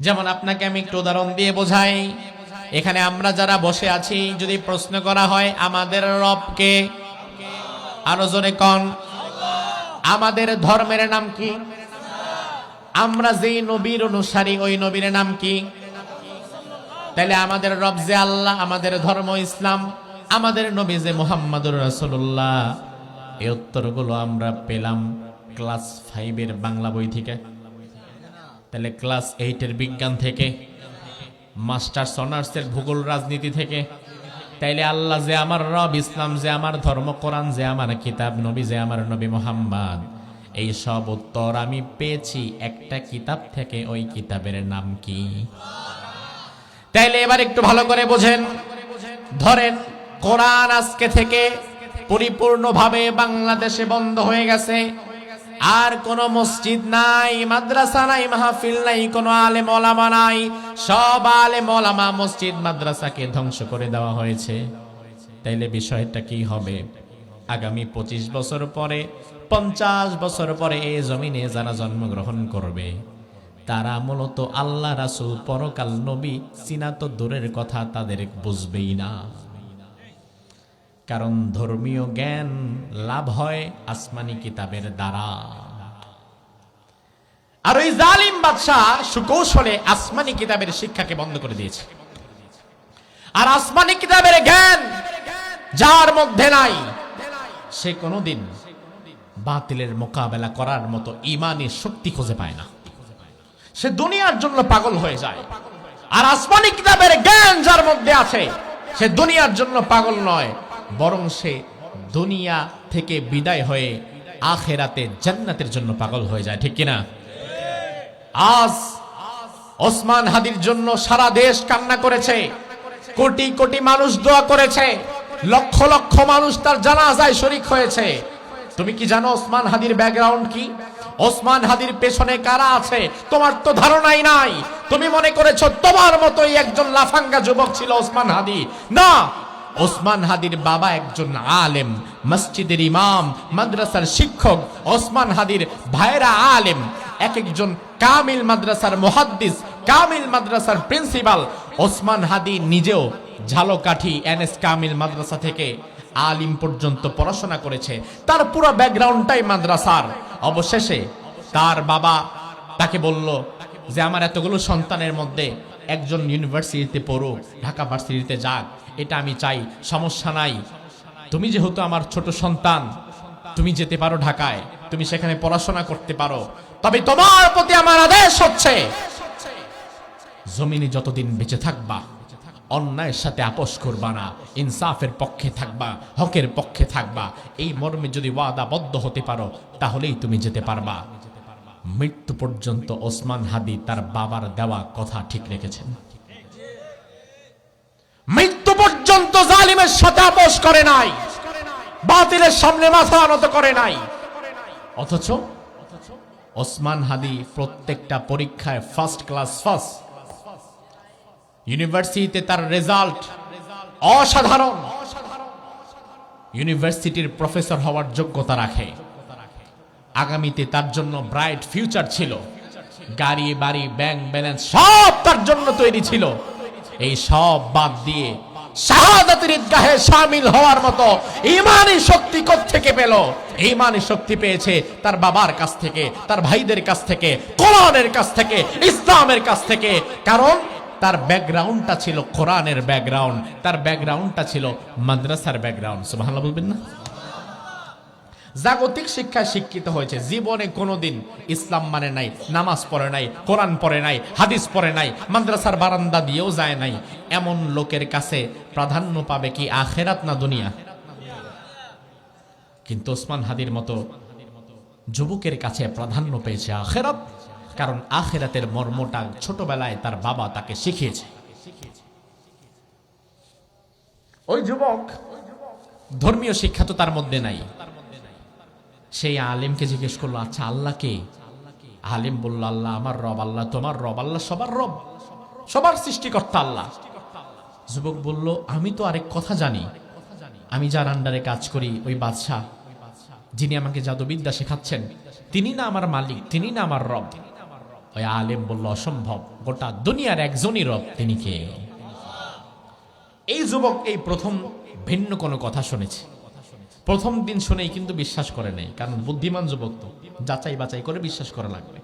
যেমন আপনাকে আমি একটু উদাহরণ দিয়ে বোঝাই। এখানে আমরা যারা বসে আছি, যদি প্রশ্ন করা হয় আমাদের রব কে, আরো জোরে কোন? আমাদের ধর্মের নাম কি? আমরা যেই নবীর অনুসারী ওই নবীর নাম কি? তাহলে আমাদের রব যে আল্লাহ, আমাদের ধর্ম ইসলাম, আমাদের নবী যে মুহাম্মাদুর রাসূলুল্লাহ। এই উত্তরগুলো আমরা পেলাম ক্লাস 5 বাংলা বই থেকে, তাহলে ক্লাস 8 বিজ্ঞান থেকে, মাস্টার্স অনার্সের ভূগোল রাজনীতি থেকে। তাইলে আল্লাহ যে আমার রব, ইসলাম যে আমার ধর্ম, কোরআন যে আমার কিতাব, নবী যে আমার নবী মুহাম্মদ, এই সব উত্তর আমি পেয়েছি একটা কিতাব থেকে। ওই কিতাবের নাম কি? তাইলে এবার একটু ভালো করে বোঝেন। ধরেন কোরআন আজকে থেকে পরিপূর্ণভাবে বাংলাদেশে বন্ধ হয়ে গেছে। আর কোন মসজিদ নাই, মাদ্রাসা নাই, মাহফিল নাই, কোন আলেম ওলামা নাই। সব আলেম ওলামা, মসজিদ, মাদ্রাসাকে ধ্বংস করে দেওয়া হয়েছে। তাইলে বিষয়টা কি হবে? আগামী 25 বছর পরে, 50 বছর পরে এই জমিনে যারা জন্মগ্রহণ করবে তারা মূলত আল্লাহ রাসূল পরকাল নবী চিনা তো দূরের কথা, তাদের বুঝবেই না। কারণ ধর্মীয় জ্ঞান লাভ হয় আসমানি কিতাবের দ্বারা। আর ওই জালিম বাদশা সুকৌশলে আসমানি কিতাবের শিক্ষাকে বন্ধ করে দিয়েছে। আর আসমানি কিতাবের জ্ঞান যার মধ্যে নাই, সে কোনোদিন বাতিলের মোকাবেলা করার মতো ঈমানী শক্তি খুঁজে পায় না, সে দুনিয়ার জন্য পাগল হয়ে যায়। আর আসমানি কিতাবের জ্ঞান যার মধ্যে আছে, সে দুনিয়ার জন্য পাগল নয়, বরং সে দুনিয়া থেকে বিদায় হয়ে আখেরাতে জান্নাতের জন্য পাগল হয়ে যায়। ঠিক কিনা? আজ ওসমান হাদির জন্য সারা দেশ কান্না করেছে, কোটি কোটি মানুষ দোয়া করেছে, লক্ষ লক্ষ মানুষ তার জানাজায় শরীক হয়েছে। তুমি কি জানো ওসমান হাদির ব্যাকগ্রাউন্ড কি? ওসমান হাদির পেছনে কারা আছে তোমার তো ধারণাই নাই। তুমি মনে করেছো তোমার মতোই একজন লাফাঙ্গা যুবক ছিল ওসমান হাদি। না, ওসমান হাদির বাবা একজন আলেম, মসজিদের ইমাম, মাদ্রাসার শিক্ষক। ওসমান হাদির ভাইরা আলেম, এক একজন কামিল মাদ্রাসার মুহাদ্দিস, কামিল মাদ্রাসার প্রিন্সিপাল। ওসমান হাদি নিজেও ঝালকাঠি এনএস কামিল মাদ্রাসা থেকে আলিম পর্যন্ত পড়াশোনা করেছে, তার পুরো ব্যাকগ্রাউন্ডটাই মাদ্রাসার। অবশেষে তার বাবা তাকে বলল যে আমার এতগুলো সন্তানের মধ্যে একজন ইউনিভার্সিটিতে পড়ুক, ঢাকা ভার্সিটিতে যাক, এটা আমি চাই, সমস্যা নাই। তুমি যেহেতু আমার ছোট সন্তান, তুমি যেতে পারো ঢাকায়, তুমি সেখানে পড়াশোনা করতে পারো, তবে তোমার প্রতি আমার আদেশ হচ্ছে জমিনে যতদিন বেঁচে থাকবা অন্যায়ের সাথে আপোষ করবা না, ইনসাফের পক্ষে থাকবা, হকের পক্ষে থাকবা। এই মর্মে যদি ওয়াদাবদ্ধ হতে পারো তাহলেই তুমি যেতে পারবা। মৃত্যু পর্যন্ত ওসমান হাদি তার বাবার দেওয়া কথা ঠিক রেখেছেন। মৃত্যু পর্যন্ত জালিমের সাথে আপোষ করে নাই, বাতিলের সামনে মাথা নত করে নাই। অথচ ওসমান হাদি প্রত্যেকটা পরীক্ষায় ফার্স্ট ক্লাস ফার্স্ট, ইউনিভার্সিটিতে তার রেজাল্ট অসাধারণ, ইউনিভার্সিটির প্রফেসর হওয়ার যোগ্যতা রাখে। আগামীতে তার জন্য ব্রাইট ফিউচার ছিল, গাড়ি বাড়ি ব্যাংক ব্যালেন্স সব তার জন্য তৈরি ছিল। এই সব বাদ দিয়ে শাহাদাতের ঈদগাহে শামিল হওয়ার মতো ঈমানি শক্তি কোত্থেকে পেল? ঈমানি শক্তি পেয়েছে তার বাবার কাছ থেকে, তার ভাইদের কাছ থেকে, কোরআনের কাছ থেকে, ইসলামের কাছ থেকে। কারণ তার ব্যাকগ্রাউন্ডটা ছিল কোরআনের ব্যাকগ্রাউন্ড, তার ব্যাকগ্রাউন্ডটা ছিল মাদ্রাসার ব্যাকগ্রাউন্ড। সুবহানাল্লাহ বলবেন না? জাগতিক শিক্ষায় শিক্ষিত হয়েছে, জীবনে কোনোদিন ইসলাম মানে নাই, নামাজ পড়ে নাই, কোরআন পড়ে নাই, হাদিস পড়ে নাই, মাদ্রাসার বারান্দা দিয়েও যায় নাই। এমন লোকের কাছে প্রাধান্য পাবে কি আখেরাত না দুনিয়া? কিন্তু ওসমান হাদির মতো যুবকের কাছে প্রাধান্য পেয়েছে আখেরাত, কারণ আখেরাতের মর্মটা ছোটবেলায় তার বাবা তাকে শিখিয়েছে। ওই যুবক ধর্মীয় শিক্ষা তো তার মধ্যে নাই। সেই আলেমকে জিজ্ঞেস করলো, আচ্ছা আল্লাহ কে? আলেম বলল, আল্লাহ আমার রব, আল্লাহ তোমার রব, আল্লাহ সবার রব, সবার সৃষ্টিকর্তা আল্লাহ। যুবক বলল, আমি তো আরেক কথা জানি, আমি যার আন্ডারে কাজ করি, ওই বাদশাহ যিনি আমাকে জাদুবিদ্যা শেখাচ্ছেন, তিনি না আমার মালিক, তিনি না আমার রব। ওই আলেম বলল, অসম্ভব, গোটা দুনিয়ার একজনই রব, তিনি কে? এই যুবক এই প্রথম ভিন্ন কোনো কথা শুনেছে। প্রথম দিন শুনেই কিন্তু বিশ্বাস করে নাই, কারণ বুদ্ধিমান যুবক তো যাচাই বাছাই করে বিশ্বাস করা লাগবে।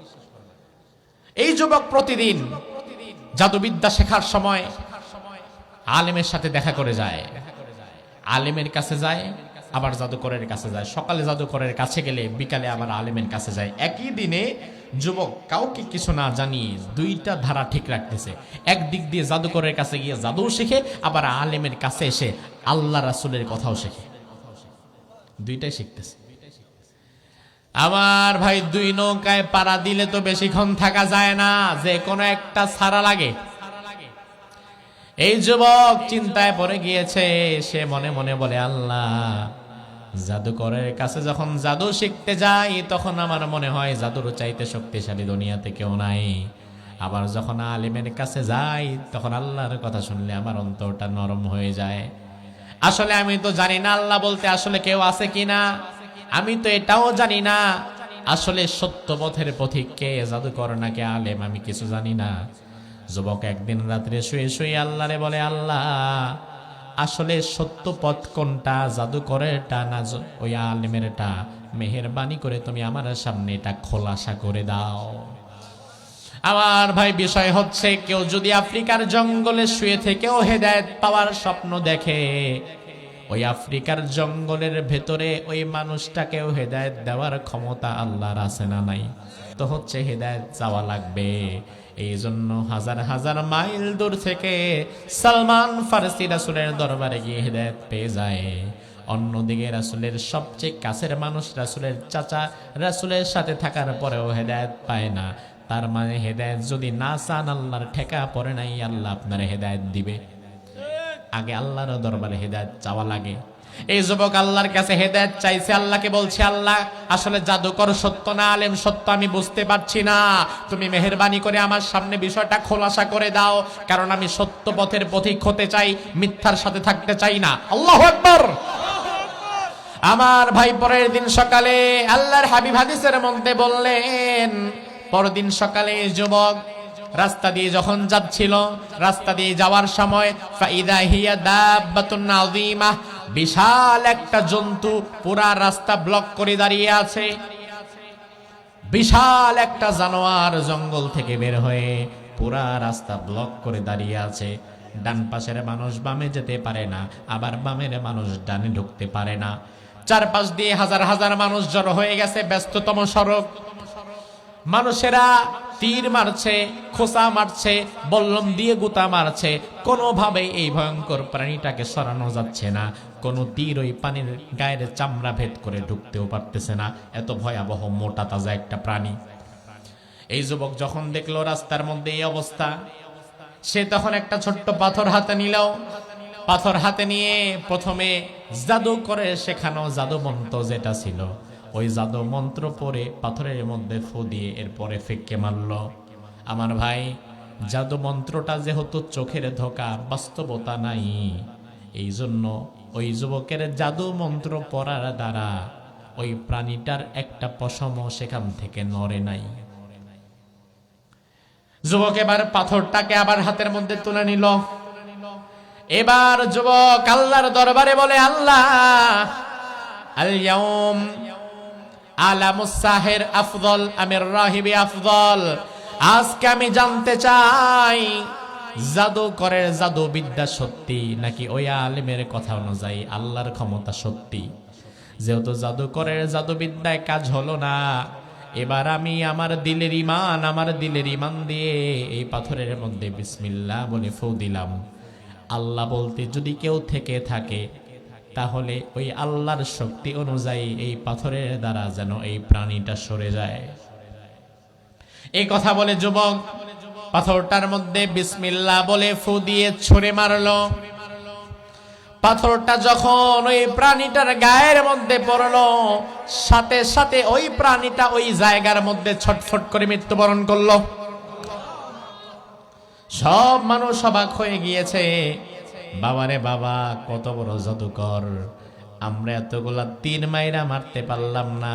এই যুবক প্রতিদিন জাদুবিদ্যা শেখার সময় আলেমের সাথে দেখা করে যায়, আলেমের কাছে যায়, আবার জাদুকরের কাছে যায়। সকালে জাদুকরের কাছে গেলে বিকালে আবার আলেমের কাছে যায়। একই দিনে যুবক কাউকে কিছু না জানিয়ে দুইটা ধারা ঠিক রাখতেছে। একদিক দিয়ে জাদুকরের কাছে গিয়ে জাদু শিখে, আবার আলেমের কাছে এসে আল্লাহ রাসূলের কথাও শিখে, দুইটাই শিখতেছে। আমার ভাই, দুই নৌকায় পাড়া দিলে তো বেশিক্ষণ থাকা যায় না, যে কোনো একটা ছাড়া লাগে। এই যুবক চিন্তায় পড়ে গিয়েছে। সে মনে মনে বলে, আল্লাহ, জাদুকরের কাছে যখন জাদু শিখতে যাই তখন আমার মনে হয় জাদুর চাইতে শক্তিশালী দুনিয়াতে কেউ নাই। আবার যখন আলেমের কাছে যাই তখন আল্লাহর কথা শুনলে আমার অন্তরটা নরম হয়ে যায়। আসলে আমি তো জানি না আল্লাহ বলতে আসলে কেউ আছে কিনা, আমি তো এটাও জানি না আসলে সত্য পথের পথিক কে, জাদুকর নাকি আলেম, আমি কিছু জানি না। যুবক একদিন রাত্রে শুয়ে শুয়ে আল্লাহরে বলে, আল্লাহ আসলে সত্য পথ কোনটা, জাদুকরেরটা না ওই আলেমেরটা? মেহেরবানি করে তুমি আমার সামনে এটা খোলাসা করে দাও। আমার ভাই বিষয় হচ্ছে, কেউ যদি আফ্রিকার জঙ্গলে শুয়ে থেকেও হেদায়েত পাওয়ার স্বপ্ন দেখে, ওই আফ্রিকার জঙ্গলের ভেতরে ওই মানুষটাকেও হেদায়েত দেওয়ার ক্ষমতা আল্লাহর আছে না নাই? তো হচ্ছে হেদায়েত চাওয়া লাগবে। এই জন্য হাজার হাজার মাইল দূর থেকে সালমান ফারসি রাসূলের দরবারে গিয়ে হেদায়েত পেয়ে যায়। অন্যদিকে রাসূলের সবচেয়ে কাছের মানুষ, রাসূলের চাচা, রাসূলের সাথে থাকার পরেও হেদায়েত পায় না। তার মানে হেদায়েত যদি না চান, আল্লাহর ঠেকা পড়ে নাই, আল্লাহ আপনার হেদায়েত দিবে। আগে আল্লাহর দরবারে হেদায়েত চাওয়া লাগে। এই যুবক আল্লাহর কাছে হেদায়েত চাইছে, আল্লাহকে বলছে, আল্লাহ আসলে জাদুকর সত্য না আলেম সত্য আমি বুঝতে পারছি না, তুমি মেহেরবানি করে আমার সামনে বিষয়টা খোলাসা করে দাও, কারণ আমি সত্য পথের পথিক হতে চাই, মিথ্যার সাথে থাকতে চাই না। আল্লাহু আকবার। আমার ভাই পরের দিন সকালে আল্লাহর হাবিব হাদিসের মধ্যে বললেন, পরদিন সকালে যুবক রাস্তা দিয়ে যখন যাচ্ছিল, রাস্তা দিয়ে যাওয়ার সময় ফাইদা হিয়া দাব্বাতুন আযীমা, বিশাল একটা জন্তু পুরা রাস্তা ব্লক করে দাঁড়িয়ে আছে। বিশাল একটা জানোয়ার জঙ্গল থেকে বের হয়ে পুরা রাস্তা ব্লক করে দাঁড়িয়ে আছে। ডান পাশের মানুষ বামে যেতে পারে না, আবার বামের মানুষ ডানে ঢুকতে পারে না। চারপাশ দিয়ে হাজার হাজার মানুষ জড়ো হয়ে গেছে, ব্যস্ততম সড়ক। মানুষেরা তীর মারছে, খোঁচা মারছে, বল্লম দিয়ে গুতা মারছে, কোনোভাবে এই ভয়ঙ্কর প্রাণীটাকে সরানো যাচ্ছে না। কোনো তীর ওই পানির গায়ের চামড়া ভেদ করে ঢুকতেও পারতেছে না, এত ভয়াবহ মোটা তাজা একটা প্রাণী। এই যুবক যখন দেখলো রাস্তার মধ্যে এই অবস্থা, সে তখন একটা ছোট্ট পাথর হাতে নিল। পাথর হাতে নিয়ে প্রথমে জাদু করে শেখানো জাদু মন্ত্র যেটা ছিল, ওই জাদু মন্ত্র পড়ে পাথরের মধ্যে ফু দিয়ে এরপরে ফেঁকে মারল। আমার ভাই, জাদু মন্ত্রটা যেহেতু চোখের ধোকা, বাস্তবতা নাই, এই জন্য ওই যুবকের জাদু মন্ত্র পড়ার দ্বারা ওই প্রাণীটার একটা পশমও সেখান থেকে নড়ে নাই। যুবক এবার পাথরটাকে আবার হাতের মধ্যে তুলে নিল। এবার যুবক আল্লাহর দরবারে বলে, আল্লাহ আল ইয়াউম আলামুস সাহির আফদল আমির রাহিবি আফদল, আজকে আমি জানতে চাই জাদুকরের জাদু বিদ্যা সত্যি নাকি ওই আলেমের কথা অনুযায়ী আল্লাহর ক্ষমতা সত্যি। যেহেতু জাদুকরের জাদু বিদ্যায় কাজ হলো না, এবার আমি আমার দিলের ইমান দিয়ে এই পাথরের মধ্যে বিসমিল্লাহ বলে ফু দিলাম। আল্লাহ বলতে যদি কেউ থেকে থাকে, তাহলে ওই আল্লাহর শক্তি অনুযায়ী এই পাথরের দ্বারা যেন এই প্রাণীটা সরে যায়। এই কথা বলে যুবক পাথরটার মধ্যে বিসমিল্লাহ বলে ফু দিয়ে ছুঁড়ে মারলো। পাথরটা যখন ওই প্রাণীটার গায়ের মধ্যে পড়লো, সাথে সাথে ওই প্রাণীটা ওই জায়গার মধ্যে ছটফট করে মৃত্যুবরণ করলো। সব মানুষ অবাক হয়ে গিয়েছে, বাবারে বাবা, কত বড় জাদুকর, আমরা এতগুলা তীর মাইরা মারতে পারলাম না,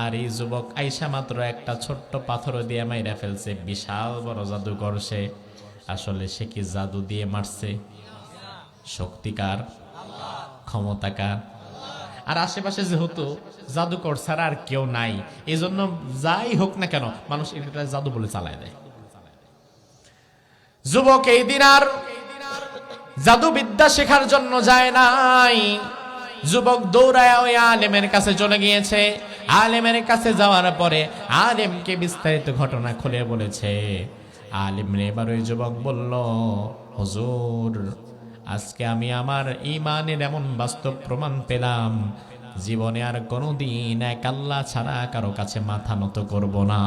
আর এই যুবক আইসা মাত্র একটা ছোট্ট পাথর দিয়ে মাইরা ফেলছে। বিশাল বড় জাদুকর সে। আসলে সে কি জাদু দিয়ে মারছে? শক্তিকার, ক্ষমতাকার। আর আশেপাশে যেহেতু জাদুকর ছাড়া আর কেউ নাই, এই জন্য যাই হোক না কেন মানুষ এটা জাদু বলে চালায় দেয়। যুবক এই দিন আর জাদু বিদ্যা শেখার জন্য যায় নাই। যুবক দৌড়ায় ওই আলেমের কাছে চলে গিয়েছে। আলেমের কাছে যাওয়ার পরে আলেমকে বিস্তারিত ঘটনা খুলে বলেছে। আলেম এবার ওই যুবক বলল, হুজুর, আজকে আমি আমার ঈমানের এমন বাস্তব প্রমাণ পেলাম, জীবনে আর কোনোদিন এক আল্লাহ ছাড়া কারো কাছে মাথা নত করব না।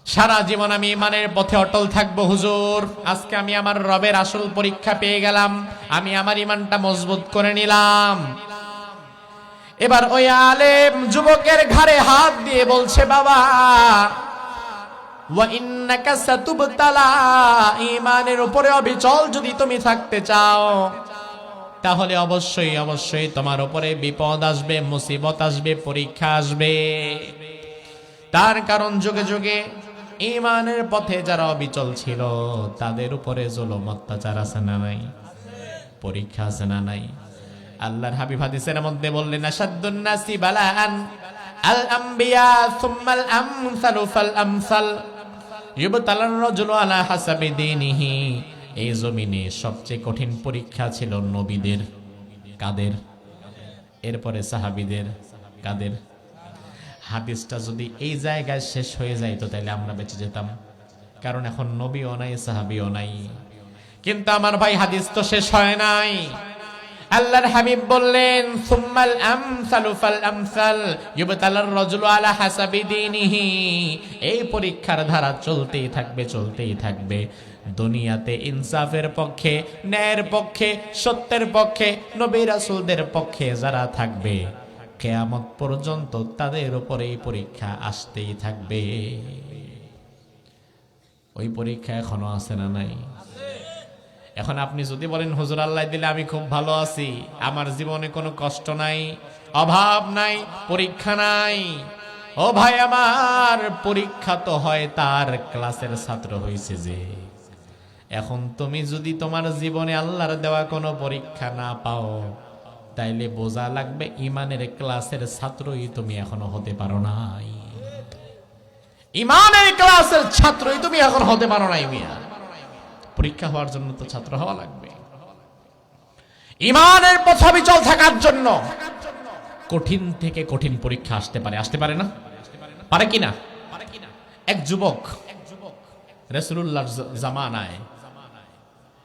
সারা জীবন আমি ঈমানের পথে অটল থাকবো হুজুর। আজকে আমি আমার রবের আসল পরীক্ষা পেয়ে গেলাম, আমি আমার ঈমানটা মজবুত করে নিলাম। এবার ওই আলেম যুবকের ঘাড়ে হাত দিয়ে বলছে, বাবা, ওয়া ইন্নাকা সাতুবতালা, ঈমানের উপরে অবিচল যদি তুমি থাকতে চাও, তাহলে অবশ্যই অবশ্যই তোমার উপরে বিপদ আসবে, মুসিবত আসবে, পরীক্ষা আসবে। তার কারণ যুগে যুগে ঈমানের পথে যারা অবিচল ছিল তাদের উপরে জুলুম অত্যাচার আছে না নাই, পরীক্ষা আছে না নাই। আল্লাহর হাবিব হাদিসের মধ্যে বললেন, আশাদ্দুন নাসি বালাআন আল আমবিয়া সুম্মাল আমসালু ফাল আমসাল ইউবতালার রাজুলু আলা হাসাবি দীনিহি। এই জমিনে সবচেয়ে কঠিন পরীক্ষা ছিল নবীদের। কাদের? এরপরে সাহাবীদের। কাদের? হাদিসটা যদি এই জায়গায় শেষ হয়ে যাইতো তাহলে আমরা বেঁচে যেতাম, কারণ এখন নবীও নাই, সাহাবীও নাই। কিন্তু আমার ভাই, হাদিস তো শেষ হয় নাই। আল্লাহর হাবিব বললেন, সুম্মাল আমসালু ফাল আমসাল ইউবতালার রাজুলু আলা হাসাবি দীনিহি। এই পরীক্ষার ধারা চলতেই থাকবে, চলতেই থাকবে। দুনিয়াতে ইনসাফের পক্ষে, ন্যায়ের পক্ষে, সত্যের পক্ষে, নবী রাসূলদের পক্ষে যারা থাকবে, কিয়ামত পর্যন্ত তাদের উপরে এই পরীক্ষা আসতেই থাকবে। ওই পরীক্ষা এখনো আছে না নাই? এখন আপনি যদি বলেন, হুজুর আল্লাহ দিলে আমি খুব ভালো আছি, আমার জীবনে কোনো কষ্ট নাই, অভাব নাই, পরীক্ষা নাই। ও ভাই আমার, পরীক্ষা তো হয় তার ক্লাসের ছাত্র হয়েছে যে। এখন তুমি যদি তোমার জীবনে আল্লাহর দেওয়া কোনো পরীক্ষা না পাও, তাইলে বোঝা লাগবে ইমানের ক্লাসের ছাত্রই তুমি এখনো হতে পারো নাই। ইমানের ক্লাসের ছাত্রই তুমি এখন হতে পারো নাই মিয়া। পরীক্ষা হওয়ার জন্য তো ছাত্র হওয়া লাগবে। ইমানের পথে অবিচল থাকার জন্য কঠিন থেকে কঠিন পরীক্ষা আসতে পারে। আসতে পারে না? পারে কিনা? এক যুবক রাসূলুল্লাহর জামানায়,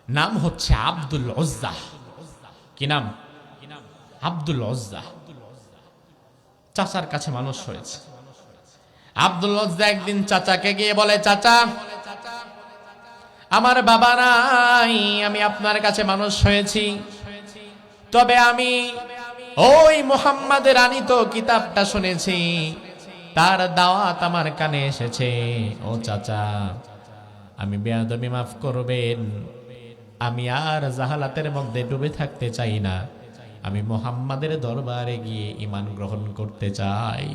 নাম হচ্ছে আব্দুল উজ্জা। কি নাম? আব্দুল উজ্জা। চাচার কাছে মানুষ হয়েছে। আব্দুল উজ্জা একদিন চাচাকে গিয়ে বলে, চাচা, আমার বাবা নাই, আমি আপনার কাছে মানুষ হয়েছি, তবে আমি ওই মুহাম্মাদের আনিত কিতাবটা শুনেছি, তার দাওয়াত আমার কানে এসেছে। ও চাচা, আমি বেয়াদবি মাফ করবেন, আমি আর জাহালাতের মধ্যে ডুবে থাকতে চাই না, আমি মুহাম্মাদের দরবারে গিয়ে ঈমান গ্রহণ করতে চাই।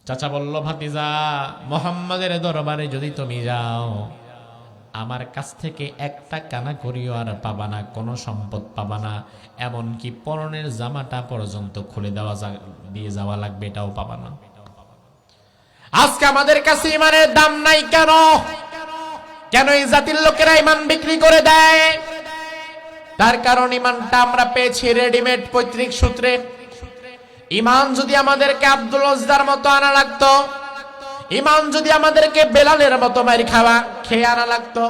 চাচা বলল, ভাতিজা, মুহাম্মাদের দরবারে যদি তুমি যাও, আমার কাছ থেকে একটা কানা করিও আর পাবা না, কোনো সম্পদ পাবা না, এমনকি পরনের জামাটা পর্যন্ত খুলে দিয়ে যাওয়া লাগবে, এটাও পাবা না। আজকে আমাদের কাছে ইমানের দাম নাই কেন? কেন এই জাতির লোকেরা ইমান বিক্রি করে দেয়? তার কারণ ইমানটা আমরা পেয়েছি রেডিমেড, পৈতৃক সূত্রে। ইমান যদি আমাদেরকে আব্দুল উজ্জার মতো আনা লাগতো, ইমান যদি আমাদেরকে বেলালের মতো মার খাওয়া খেয়ে আনা লাগতো,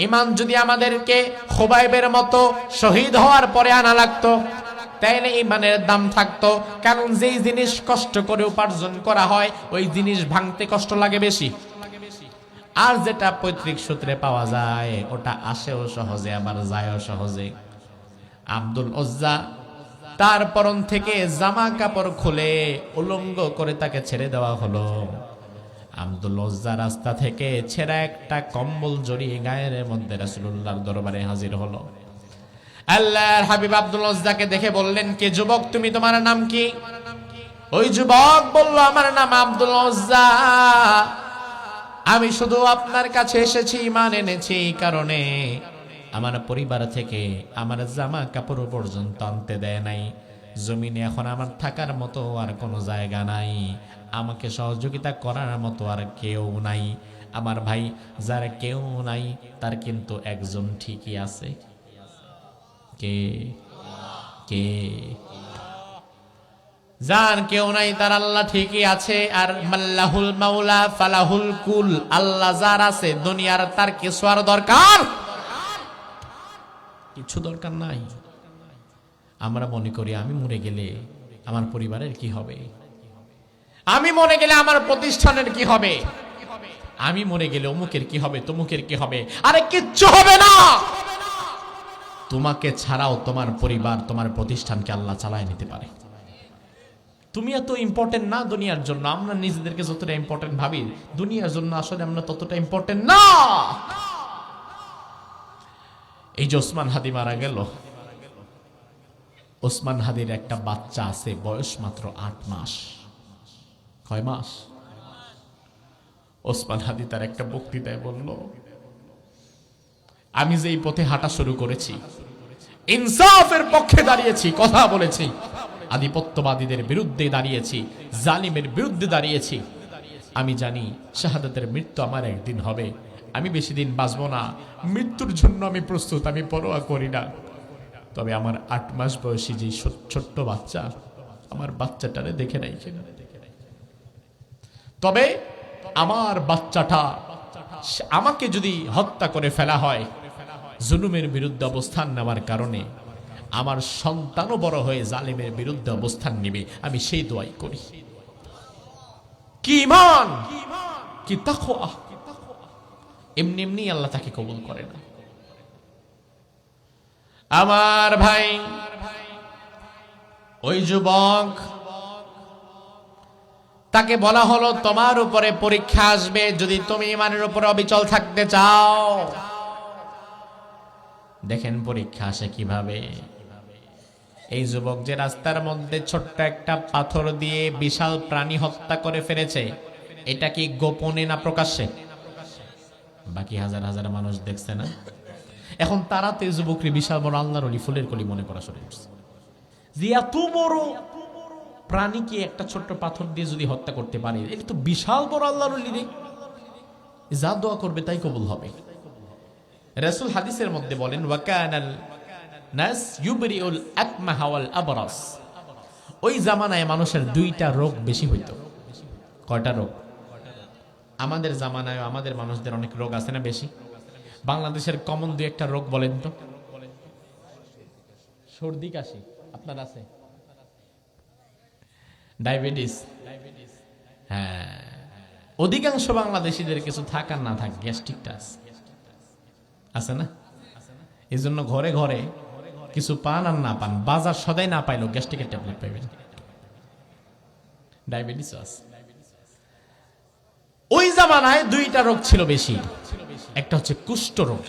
ইমান যদি আমাদেরকে খুবাইবের মতো শহীদ হওয়ার পরে আনা লাগতো, তাইলে ইমানের দাম থাকতো। কারণ যেই জিনিস কষ্ট করে উপার্জন করা হয়, ওই জিনিস ভাঙতে কষ্ট লাগে বেশি। আর যেটা পৈতৃক সূত্রে পাওয়া যায়, ওটা আসেও সহজে, আবার যায়ও সহজে। আব্দুল উজ্জা তার পরন থেকে জামা কাপড় খুলে উলঙ্গ করে তাকে ছেড়ে দেওয়া হলো। আব্দুল উজ্জা রাস্তা থেকে ছেঁড়া একটা কম্বল জড়িয়ে গায়ের মধ্যে রাসূলুল্লাহর দরবারে হাজির হলো। আল্লাহর হাবিব আব্দুল উজ্জাকে দেখে বললেন, কে যুবক তুমি, তোমার নাম কি? ওই যুবক বলল, আমার নাম আব্দুল উজ্জা, আমি শুধু আপনার কাছে এসেছি, ঈমান এনেছি এই কারণে আমার পরিবার থেকে আমার জামা কাপড় পর্যন্ত আনতে দেয় নাই। জমিনে এখন আমার থাকার মতো আর কোনো জায়গা নাই, আমাকে সহযোগিতা করার মতো আর কেউ নাই। আমার ভাই, যার কেউ নাই তার কিন্তু একজন ঠিকই আছে। কে? কে? যার কেউ নাই তার আল্লাহ ঠিকই আছে। আর মাল্লাহুল মাওলা ফালাহুল কুল, আল্লাহ যার আছে দুনিয়ার তার কিছু আর দরকার কিছু দরকার নাই। আমরা মনে করি আমি মরে গেলে আমার পরিবারের কি হবে, আমি মরে গেলে আমার প্রতিষ্ঠানের কি হবে, আমি মরে গেলে অমুকের কি হবে, তমুকের কি হবে। আরে কিচ্ছু হবে না। তোমাকে ছাড়াও তোমার পরিবার, তোমার প্রতিষ্ঠানকে আল্লাহ চালায় নিতে পারে। তুমি এত ইম্পর্টেন্ট না দুনিয়ার জন্য। আমরা নিজেদেরকে যতটা ইম্পর্টেন্ট ভাবি, দুনিয়ার জন্য আসলে আমরা ততটা ইম্পর্টেন্ট না। এই যে ওসমান হাদি মারা গেল, ওসমান হাদির একটা বাচ্চা আছে, বয়স মাত্র 8 মাস। কয় মাস? ওসমান হাদি তার একটা বক্তৃতায় বলল, আমি যে এই পথে হাঁটা শুরু করেছি, ইনসাফের পক্ষে দাঁড়িয়েছি, কথা বলেছি, আধিপত্যবাদীদের বিরুদ্ধে দাঁড়িয়েছি, জালিমের বিরুদ্ধে দাঁড়িয়েছি। আমি জানি শাহাদাতের মৃত্যু আমার একদিন হবে, আমি বেশি দিন বাঁচব না, মৃত্যুর জন্য আমি প্রস্তুত, আমি পরোয়া করি না। তবে আমার 8 মাস বয়সী যে ছোট্ট বাচ্চা, আমার বাচ্চাটারে দেখে নাই কিনা। তবে আমার বাচ্চাটা, আমাকে যদি হত্যা করে ফেলা হয়, জুলুমের বিরুদ্ধে অবস্থান নেওয়ার কারণে আমার সন্তানও বড় হয়ে জালিমের বিরুদ্ধে অবস্থান নেবে, আমি সেই দোয়াই করি। কি ঈমান, কি তাকওয়া! এমনি এমনি আল্লাহ তাকে কবুল করে না। আমার ভাই, ওই যুবক, তাকে বলা হলো তোমার উপরে পরীক্ষা আসবে, যদি তুমি ঈমানের উপরে অবিচল থাকতে চাও। দেখেন পরীক্ষা আসে কিভাবে। এই যুবক যে রাস্তার মধ্যে ছোট্ট একটা পাথর দিয়ে বিশাল প্রাণী হত্যা করে ফেলেছে, এটা কি গোপনে না প্রকাশ্যে? বাকি হাজার হাজার মানুষ দেখছে না। এখন তারা তো যুবককে বিশাল বড় আল্লাহর ওলি, ফুলের কলি মনে করা শুরু করছে। যে এত বড় প্রাণীকে একটা ছোট্ট পাথর দিয়ে যদি হত্যা করতে পারে, এটা তো বিশাল বড় আল্লাহর ওলি রে, যা দোয়া করবে তাই কবুল হবে। রাসূল হাদিসের মধ্যে বলেন, ওয়াকানাল নাস ইউবরিউল আকমাহা ওয়াল আবরাস। ওই জামানায় মানুষের 2টা রোগ বেশি হইতো। কয়টা রোগ? আমাদের জামানায় আমাদের মানুষদের অনেক রোগ আছে না বেশি? বাংলাদেশের কমন 2-1টা রোগ বলেন তো। সর্দি কাশি আপনার আছে? ডায়াবেটিস? হ্যাঁ, অধিকাংশ বাংলাদেশীদের কিছু থাকার না থাক গ্যাস্ট্রিকটা আছে না? এই জন্য ঘরে ঘরে কিছু পান আর না পান, বাজার সদাই না পাইলেও গ্যাস্ট্রিকের ট্যাবলেট পাইবেন। ডায়াবেটিস আছে। ওই জামানায় 2টা রোগ ছিল বেশি, একটা হচ্ছে কুষ্ঠ রোগ,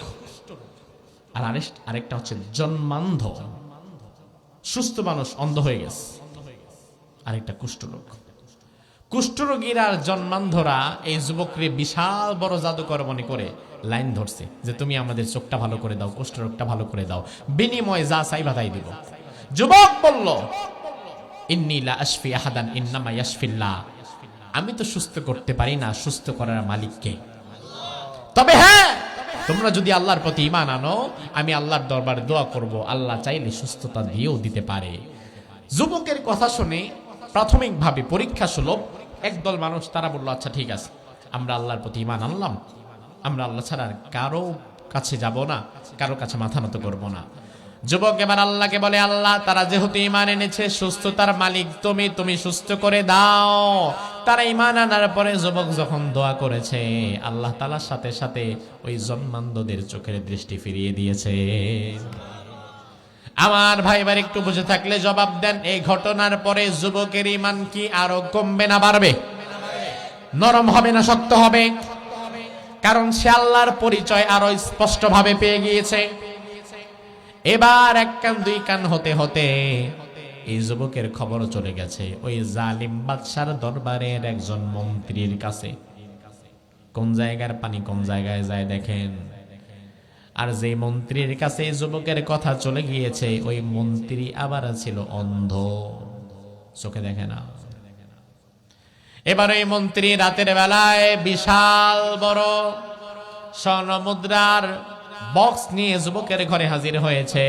আর আরেকটা হচ্ছে জন্মান্ধ, সুস্থ মানুষ অন্ধ হয়ে গেছে, আরেকটা কুষ্ঠ রোগ। কুষ্ঠরোগীর আর জন্মান্ধরা এই যুবকরে বিশাল বড় জাদুকর মনে করে লাইন ধরছে যে তুমি আমাদের চোখটা ভালো করে দাও, কুষ্ঠরোগটা ভালো করে দাও, বিনিময়ে যা চাইবা তাই দিব। যুবক বলল, ইন্নী লা আশফি আহাদান ইন্নামা ইয়াশফিল্লাহ, আমি তো সুস্থ করতে পারি না, সুস্থ করার মালিক কে? তবে হ্যাঁ, তোমরা যদি আল্লাহর প্রতি ঈমান আনো, আমি আল্লাহর দরবারে দোয়া করব, আল্লাহ চাইলে সুস্থতা দিয়েও দিতে পারে। যুবকের কথা শুনে প্রাথমিকভাবে পরীক্ষা সুলভ একদল মানুষ, তারা বলল, আচ্ছা ঠিক আছে, আমরা আল্লাহর প্রতি ঈমান আনলাম, আমরা আল্লাহ ছাড়া কারো কাছে যাব না, কারো কাছে মাথা নত করব না। যুবক এবার আল্লাহকে বলে, আল্লাহ, তারা যেহেতু ঈমান এনেছে, সুস্থতার মালিক তুমি, তুমি সুস্থ করে দাও। তারা ঈমান আনার পরে যুবক যখন দোয়া করেছে, আল্লাহ তাআলার সাথে সাথে ওই জন্মান্ধদের চোখের দৃষ্টি ফিরিয়ে দিয়েছে। আমার ভাই, এবার একটু বুঝে থাকলে জবাব দেন, এই ঘটনার পরে যুবকের ঈমান কি আরো কমবে না বাড়বে? নরম হবে না শক্ত হবে? কারণ সে আল্লাহর পরিচয় আরো স্পষ্ট ভাবে পেয়ে গিয়েছে। এবার 1 কান 2 কান হতে হতে এই যুবকের খবরও চলে গেছে ওই জালিম বাদশার দরবারের একজন মন্ত্রীর কাছে। কোন জায়গার পানি কোন জায়গায় যায় দেখেন। আর যে মন্ত্রীর কাছে যুবকের কথা চলে গিয়েছে, ওই মন্ত্রী আবার ছিল অন্ধ, চোখে দেখে না। এবার ওই মন্ত্রী রাতের বেলায় বিশাল বড় স্বর্ণ মুদ্রার বক্স নিয়ে যুবকের ঘরে হাজির হয়েছে।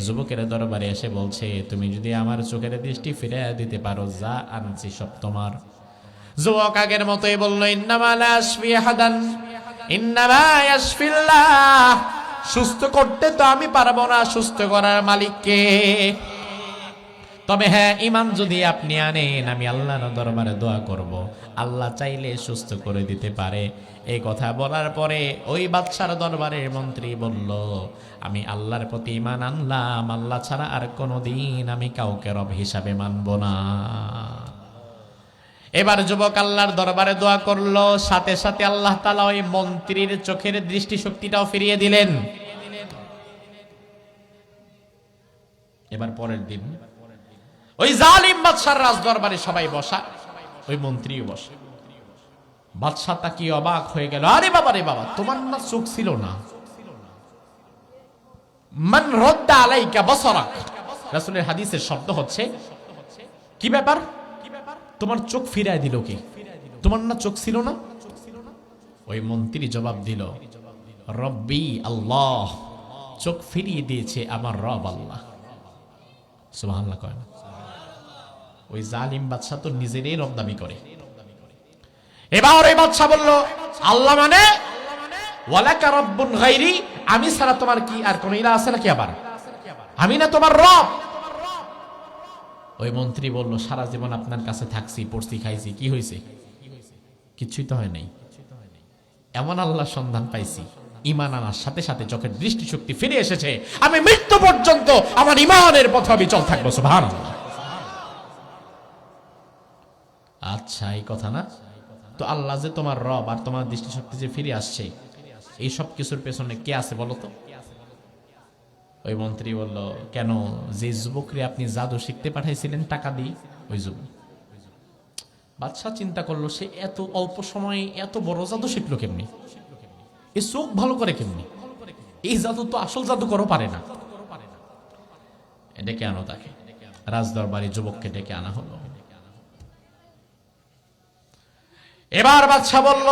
যুবকের দরবারে এসে বলছে, তুমি যদি আমার চোখের দৃষ্টি ফিরে দিতে পারো, যা আনছি সব তোমার। যুবক আগের মতোই বলল, ইন্নামা লা আশফি আহাদান ইন্নামা ইয়াশফিল্লাহ, সুস্থ করতে তো আমি পারবো না, সুস্থ করার মালিক কে? তবে হ্যাঁ, ঈমান যদি আপনি আনেন, আমি আল্লাহর দরবারে দোয়া করব, আল্লাহ চাইলে সুস্থ করে দিতে পারে। এই কথা বলার পরে ওই বাদশার দরবারের মন্ত্রী বলল, আমি আল্লাহর প্রতি ঈমান আনলাম, আল্লাহ ছাড়া আর কোনোদিন আমি কাউকে রব হিসাবে মানব না। এবার যুবক আল্লাহর দরবারে দোয়া করলো, সাথে সাথে আল্লাহ তাআলা ওই মন্ত্রীর চোখের দৃষ্টিশক্তিটাও ফিরিয়ে দিলেন। এবার পরের দিন ওই জালিম বাদশার রাজদরবারে সবাই বসা, ওই মন্ত্রীও বসে। বাদশা তাকিয়ে অবাক হয়ে গেল, আরে বাবা রে বাবা, তোমার না চোখ ছিল না? মান রদ্দা আলাইকা বসরাক, রাসূলের হাদিসের শব্দ হচ্ছে, কি ব্যাপার, তোমার চোখ ফিরায় দিল কে? তোমার না চোখ ছিল না? ওই মন্ত্রী জবাব দিল, রব্বি আল্লাহ, চোখ ফিরিয়ে দিয়েছে আমার রব আল্লাহ। সুবহানাল্লাহ কয় না? ওই জালিম বাদশা তো নিজেরই রব দাবি করে। এবার ওই বাদশা বলল, আল্লাহ মানে ওয়ালাকা রব্বুন গায়রি, আমি ছাড়া তোমার কি আর কোন ইলাহ আছে নাকি? আবার আমি না তোমার রব? ওই মন্ত্রী বলল, সারা জীবন আপনার কাছে থাকছি, পড়ছি, খাইছি, কি হয়েছে? কিছুই তো হয় নাই। এমন আল্লাহ সন্ধান পাইছি, ঈমান আনার সাথে সাথে চোখের দৃষ্টিশক্তি ফিরে এসেছে, আমি মৃত্যু পর্যন্ত আমার ঈমানের পথে আমি চল থাকবো। সুবহানাল্লাহ। আচ্ছা, এই কথা না? তো আল্লাহ যে তোমার রব আর তোমার দৃষ্টিশক্তি যে ফিরে আসছে, এই সব কিছুর পেছনে কে আছে বলো তো? ওই মন্ত্রী বলল, কেন, যে যুবকরে আপনি জাদু শিখতে পাঠাইছিলেন টাকা দিয়ে, ওই যুবক। বাদশা চিন্তা করলো, সে এত অল্প সময়ে এত বড় জাদু শিখলো কেমনি? এই চোখ ভালো করে কেমনি? এই জাদু তো আসল জাদুকরও পারে না। ডেকে আনো তাকে। রাজদরবারে যুবককে ডেকে আনা হলো। এবার বাদশা বলল,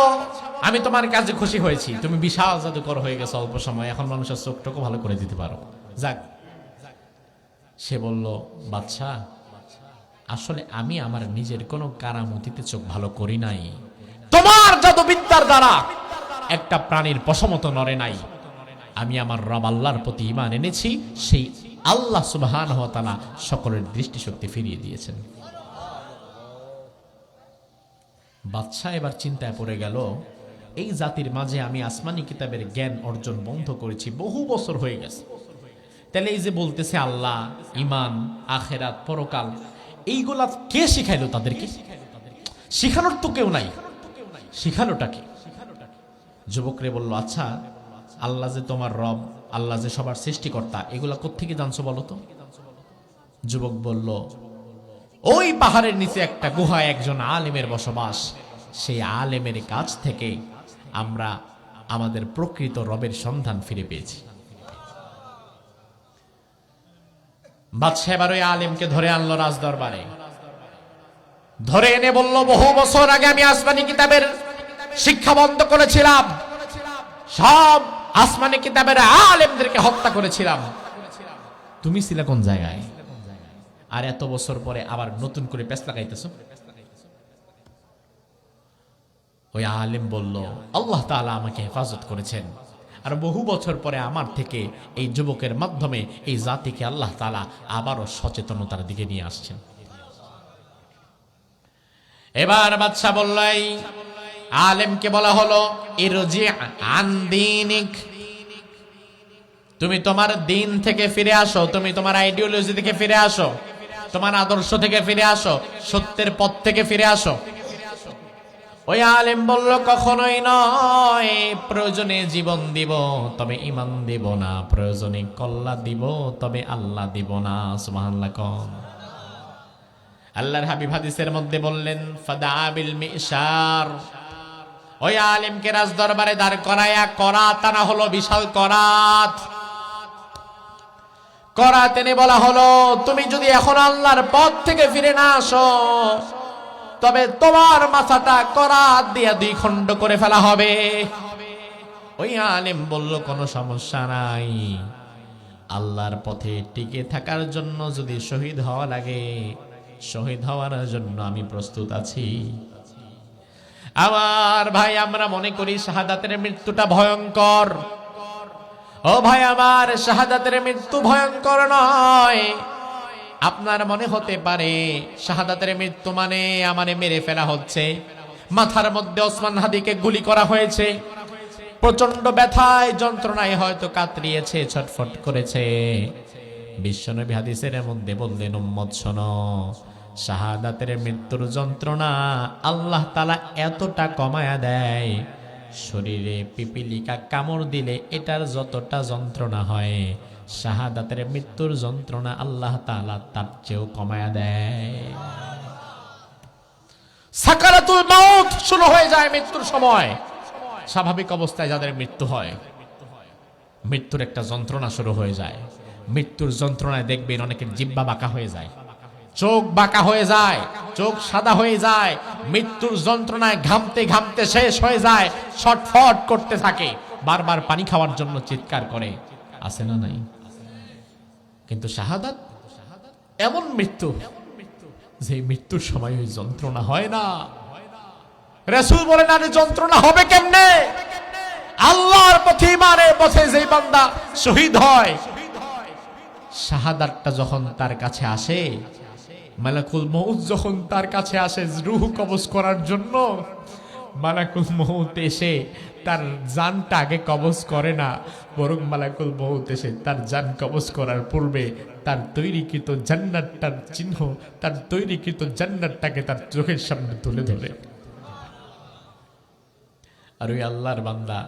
আমি তোমার কাজে খুশি হয়েছি, তুমি বিশাল জাদুকর হয়ে গেছো অল্প সময়, এখন মানুষের চোখটাকে ভালো করে দিতে পারো, যাক। সে বলল, বাদশা, আসলে আমি আমার নিজের কোনো কারামতিতে চোখ ভালো করি নাই, তোমার জাদুবিদ্যার দ্বারা একটা প্রাণীর পশমত নড়ে নাই। আমি আমার রব আল্লাহর প্রতি ঈমান এনেছি, সেই আল্লাহ সুবহানাহু ওয়া তাআলা সকলের দৃষ্টিশক্তি ফিরিয়ে দিয়েছেন। বাদশা এবার চিন্তায় পড়ে গেল, এই জাতির মাঝে আমি আসমানি কিতাবের জ্ঞান অর্জন বন্ধ করেছি, বহু বছর হয়ে গেছে, তাহলে এই যে বলতেছে আল্লাহ, ঈমান, আখিরাত, পরকাল, এইগুলা কে শিখাইলো তাদেরকে? শিখানোর তো কেউ নাই, শিখানোটাকে? যুবকরে বলল, আচ্ছা, আল্লাহ যে তোমার রব, আল্লাহ যে সবার সৃষ্টিকর্তা, এগুলা কোত্থেকে জানছো বলো তো? যুবক বলল, ওই পাহাড়ের নিচে একটা গুহায় একজন আলেমের বসবাস, সেই আলেমের কাছ থেকে আমরা আমাদের প্রকৃত রবের সন্ধান ফিরে পেয়েছি। বাদশা এবার ওই আলেমকে ধরে আনলো রাজদরবারে, ধরে এনে বলল, বহু বছর আগে আমি আসমানি কিতাবের শিক্ষা বন্ধ করেছিলাম, সব আসমানি কিতাবের আলেমদেরকে হত্যা করেছিলাম, তুমি ছিলে কোন জায়গায়? আর এত বছর পরে আবার নতুন করে পেছ লাগাইতেছো? ওই আলেম বলল, আল্লাহ তাআলা আমাকে হেফাজত করেছেন, আর বহু বছর পরে আমার থেকে এই যুবকের মাধ্যমে এই জাতিকে আল্লাহ তাআলা আবারও সচেতনতার দিকে নিয়ে আসছেন। এবার বাদশা বলল, এই আলেমকে বলা হলো, ইরজি আন দীনিক, তুমি তোমার দিন থেকে ফিরে আসো, তুমি তোমার আইডিওলজি থেকে ফিরে আসো, তোমার আদর্শ থেকে ফিরে আসো, সত্যের পথ থেকে ফিরে আসো। ওই আলেম বলল, কখনোই নয়, প্রয়োজনে জীবন দিব তবে ঈমান দিব না, প্রয়োজনে কল্লা দিব তবে আল্লাহ দিব না। সুবহানাল্লাহ। আল্লাহর হাবিব হাদিসের মধ্যে বললেন, ফাদা বিল মিশার, ওই আলেমকে রাজ দরবারে দাঁড় করায়া করাত আনা হলো, বিশাল করাত। করাত এনে বলা হলো, তুমি যদি এখন আল্লাহর পথ থেকে ফিরে না আসো, তবে তোমার মাথাটা করাত দিয়ে 2 খণ্ড করে ফেলা হবে। ওই আলেম বলল, কোনো সমস্যা নাই, আল্লাহর পথে টিকে থাকার জন্য যদি শহীদ হওয়া লাগে, শহীদ হওয়ার জন্য আমি প্রস্তুত আছি। আমার ভাই, আমরা মনে করি শাহাদাতের মৃত্যুটা ভয়ঙ্কর। ও ভাই আমার, শাহাদাতের মৃত্যু ভয়ঙ্কর নয়। আপনার মনে হতে পারে শাহাদাতের মৃত্যু মানে আমারে মেরে ফেলা হচ্ছে, মাথার মধ্যে ওসমান হাদিকে গুলি করা হয়েছে, প্রচন্ড ব্যথায় যন্ত্রণায় হয়তো কাতরিয়েছে, ছটফট করেছে। বিশ্বনবী হাদিসের মধ্যে বললেন, উম্মত শোনো, শাহাদাতের মৃত্যুর যন্ত্রণা আল্লাহ তাআলা এতটা কমায়া দেয়, শরীরে পিপিলিকা কামড় দিলে এটার যতটা যন্ত্রণা হয় শাহাদাতের মৃত্যুর যন্ত্রণা আল্লাহ তাআলা তার চেয়েও কমায়া দেয়। সাকারাতুল মাউত শুরু হয়ে যায় মৃত্যুর সময়। স্বাভাবিক অবস্থায় যাদের মৃত্যু হয়, মৃত্যুর একটা যন্ত্রণা শুরু হয়ে যায়। মৃত্যুর যন্ত্রণায় দেখবেন অনেকের জিহ্বা বাঁকা হয়ে যায়, চোখ বাঁকা হয়ে যায়, চোখ সাদা হয়ে যায়। মৃত্যুর যন্ত্রণায় ঘামতে ঘামতে শেষ হয়ে যায়, ছটফট করতে থাকে, বারবার পানি খাওয়ার জন্য চিৎকার করে। আছে না নাই? কিন্তু শাহাদাত এমন মৃত্যু যে মৃত্যুর সময় ওই যন্ত্রণা হয় না। রাসূল বলেন, আরে যন্ত্রণা হবে কেমনে? আল্লাহর পথে, ইমানের পথে যে বান্দা শহীদ হয়, শাহাদাতটা যখন তার কাছে আসে, মালাকুল মউত যখন তার কাছে আসে রূহ কবজ করার জন্য, মালাকুল মউত এসে তার জানটা আগে কবজ করে না, বরং মালাকুল মউত এসে তার জান কবজ করার পূর্বে তার তৈরিকৃত জান্নাতটার চিহ্ন, তার তৈরিকৃত জান্নাতটাকে তার চোখের সামনে তুলে ধরে। আর ওই আল্লাহর বান্দা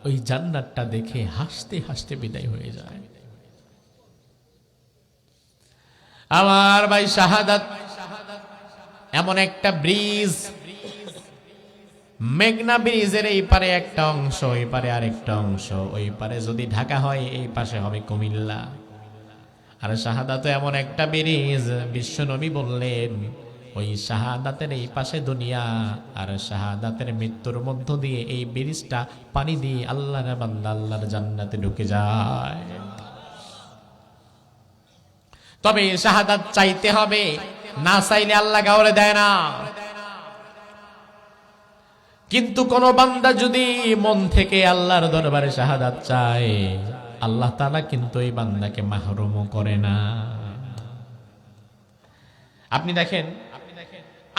ওই জান্নাতটা দেখে হাসতে হাসতে বিদায় হয়ে যায়। আমার ভাই, শাহাদাত এমন একটা ব্রিজ, মেঘনা ব্রিজের এই পারে একটা অংশ, ওই পারে আরেকটা অংশ। ওই পারে যদি ঢাকা হয়, এই পাশে হবে কুমিল্লা। আর শাহাদাত এমন একটা ব্রিজ, বিশ্বনবী বললেন ওই শাহাদাতের এই পাশে দুনিয়া, আর শাহাদাতের মৃত্যুর মধ্য দিয়ে এই ব্রিজটা পানি দিয়ে আল্লাহর বান্দা আল্লাহর জান্নাতে ঢুকে যায়। তবে শাহাদাত চাইতে হবে, না চাইলে আল্লাহ কাউরে দেয় না। কিন্তু কোন বান্দা যদি মন থেকে আল্লাহর দরবারে শাহাদাত চায়, আল্লাহ তাআলা কিন্তু এই বান্দাকে মাহরুম করে না। আপনি দেখেন,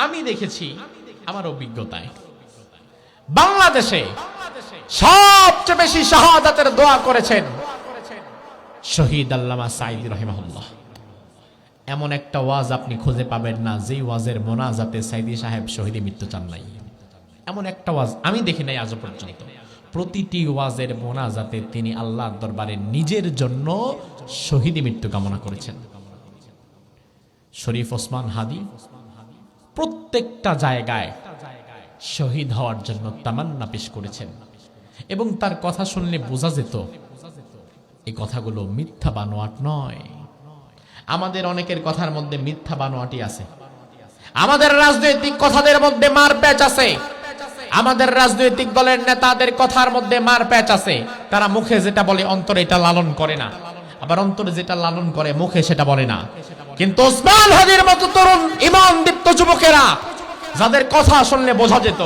আমি দেখেছি আমার অভিজ্ঞতায়, বাংলাদেশে সবচেয়ে বেশি শাহাদাতের দোয়া করেছেন শহীদ আল্লামা সাঈদী রাহিমাহুল্লাহ। এমন একটা ওয়াজ আপনি খুঁজে পাবেন না যেই ওয়াজের মোনাজাতে সাঈদী সাহেব শহীদী মৃত্যু চান নাই। এমন একটা ওয়াজ আমি দেখি নাই আজ পর্যন্ত। প্রতিটি ওয়াজের মোনাজাতে তিনি আল্লাহর দরবারে নিজের জন্য শহীদী মৃত্যু কামনা করেছেন। শরীফ ওসমান হাদি প্রত্যেকটা জায়গায় শহীদ হওয়ার জন্য তামান্না পেশ করেছেন, এবং তার কথা শুনলে বোঝা যেত এই কথাগুলো মিথ্যা বানোয়াট নয়। আমাদের অনেকের কথার মধ্যে মিথ্যা বানোয়াটি আছে, আমাদের রাজনৈতিক কথাদের মধ্যে মারপ্যাচ আছে, আমাদের রাজনৈতিক দলের নেতাদের কথার মধ্যে মারপ্যাচ আছে। তারা মুখে যেটা বলে অন্তরে এটা লালন করে না, আবার অন্তরে যেটা লালন করে মুখে সেটা বলে না। কিন্তু ওসমান হাদির মতো তরুণ ঈমান দীপ্ত যুবকেরা, যাদের কথা শুনলে বোঝা যেত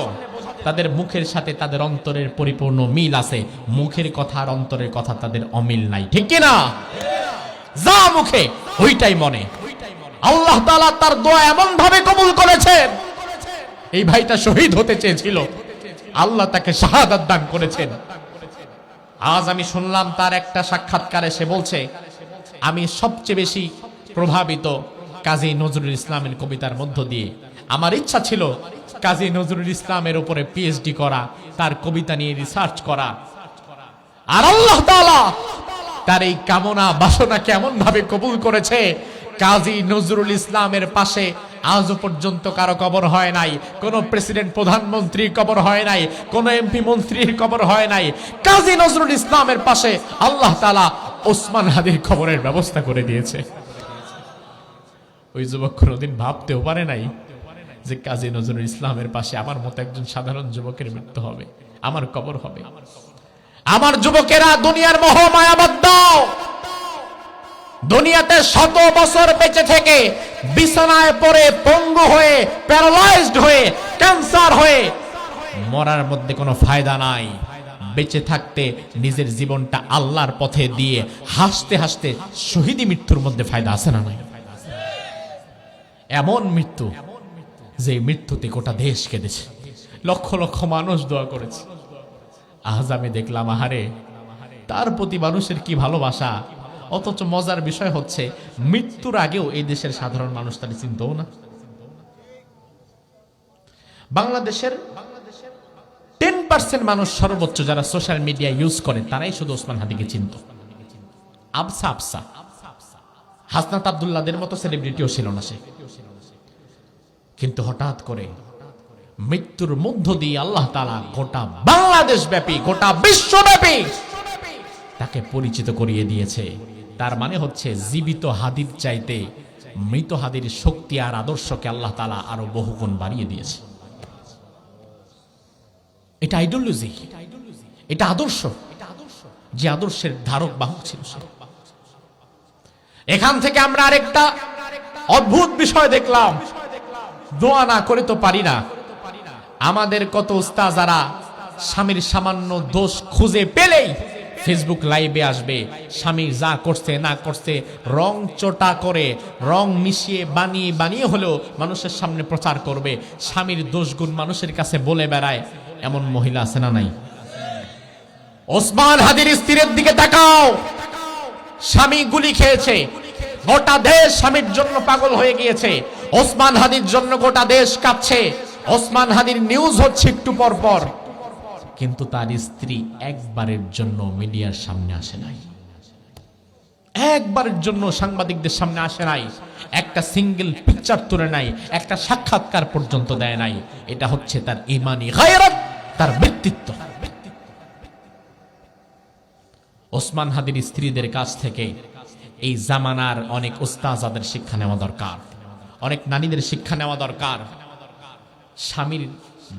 তাদের মুখের সাথে তাদের অন্তরের পরিপূর্ণ মিল আছে, মুখের কথা আর অন্তরের কথা তাদের অমিল নাই। ঠিক কি না? যা মুখে ওইটাই মনে। আল্লাহ তাআলা তার দোয়া এমন ভাবে কবুল করেছেন, এই ভাইটা শহীদ হতে চেয়েছিল, আল্লাহ তাকে শাহাদাত দান করেছেন। আজ আমি শুনলাম তার একটা সাক্ষাৎকারে সে বলছে, আমি সবচেয়ে বেশি প্রভাবিত কাজী নজরুল ইসলামের কবিতার মধ্য দিয়ে। আমার ইচ্ছা ছিল কাজী নজরুল ইসলামের উপরে পিএইচডি করা, তার কবিতা নিয়ে রিসার্চ করা। আর আল্লাহ তাআলা তার এই কামনা বাসনা কেমন ভাবে কবুল করেছে। কাজী নজরুল ইসলামের পাশে আজও পর্যন্ত কারো কবর হয় নাই, কোন প্রেসিডেন্ট প্রধানমন্ত্রীর কবর হয় নাই, কোন এমপি মন্ত্রীর কবর হয় নাই। কাজী নজরুল ইসলামের পাশে আল্লাহ তাআলা ওসমান হাদির কবরের ব্যবস্থা করে দিয়েছে। ওই যুবক কোনদিন ভাবতেও পারে নাই যে কাজী নজরুল ইসলামের পাশে আমার মতো একজন সাধারণ যুবকের মৃত্যু হবে, আমার কবর হবে। আমার যুবকেরা, দুনিয়ার মোহ মায়া বাদ দাও। দুনিয়াতে 100 বছর বেঁচে থেকে বিছানায় পড়ে পঙ্গু হয়ে, প্যারালাইজড হয়ে, ক্যান্সার হয়ে মরার মধ্যে কোনো ফায়দা নাই। বেঁচে থাকতে নিজের জীবনটা আল্লাহর পথে দিয়ে হাসতে হাসতে শহীদী মৃত্যুর মধ্যে ফায়দা আছে না নাই? এমন মৃত্যু যে মৃত্যুতে গোটা দেশ কেঁদেছে, লক্ষ লক্ষ মানুষ দোয়া করেছে। আজ আমি দেখলাম, আহারে তার প্রতি মানুষের কি ভালোবাসা। অথচ মজার বিষয় হচ্ছে মৃত্যুর আগেও এই দেশের সাধারণ মানুষ তারা চিনতও না। বাংলাদেশের 10% মানুষ সর্বোচ্চ যারা সোশ্যাল মিডিয়া ইউজ করে তারাই শুধু ওসমান হাদিকে চিনত। আবসা আবসা, হাসনাত আব্দুল্লাহদের মতো সেলিব্রিটিও ছিল না সে। কিন্তু হঠাৎ করে মৃত্যুর মধ্য দিয়ে আল্লাহ তাআলা গোটা বাংলাদেশ ব্যাপী, গোটা বিশ্বব্যাপী তাকে পরিচিত করিয়ে দিয়েছে। তার মানে হচ্ছে জীবিত হাদির চাইতে মৃত হাদির শক্তি আর আদর্শকে আল্লাহ তাআলা আরো বহুগুণ বাড়িয়ে দিয়েছে। এটা আইডিওলজি, এটা আদর্শ, যে আদর্শের ধারক বাহক ছিল সে। এখান থেকে আমরা আরেকটা অদ্ভুত বিষয় দেখলাম, দোয়া না করে তো পারি না। আমাদের কত উস্তাযারা স্বামীর সামান্য দোষ খুঁজে পেলেই ফেসবুক লাইভে আসবে, স্বামী যা করছে না করছে রং চোটা করে, রং মিশিয়ে বানিয়ে বানিয়ে হলেও মানুষের সামনে প্রচার করবে, স্বামীর দোষগুণ মানুষের কাছে বলে বেড়ায়। এমন মহিলা আছে না নাই? ওসমান হাদির স্ত্রীর দিকে তাকাও, স্বামী গুলি খেয়েছে, গোটা দেশ স্বামীর জন্য পাগল হয়ে গিয়েছে, ওসমান হাদির জন্য গোটা দেশ কাঁপছে, ওসমান হাদির নিউজ হচ্ছে একটু পর পর, কিন্তু তার স্ত্রী একবারের জন্য মিডিয়ার সামনে আসে নাই, একবারের জন্য সাংবাদিকদের সামনে আসে নাই, একটা সিঙ্গেল পিকচার তুলে নাই, একটা সাক্ষাৎকার পর্যন্ত দেয় নাই। এটা হচ্ছে তার ঈমানি গায়রাত, তার ব্যক্তিত্ব। ওসমান হাদির স্ত্রীদের কাছ থেকে এই জামানার অনেক উস্তাযাদের শিক্ষা নেওয়া দরকার, অনেক নারীদের শিক্ষা নেওয়া দরকার। স্বামীর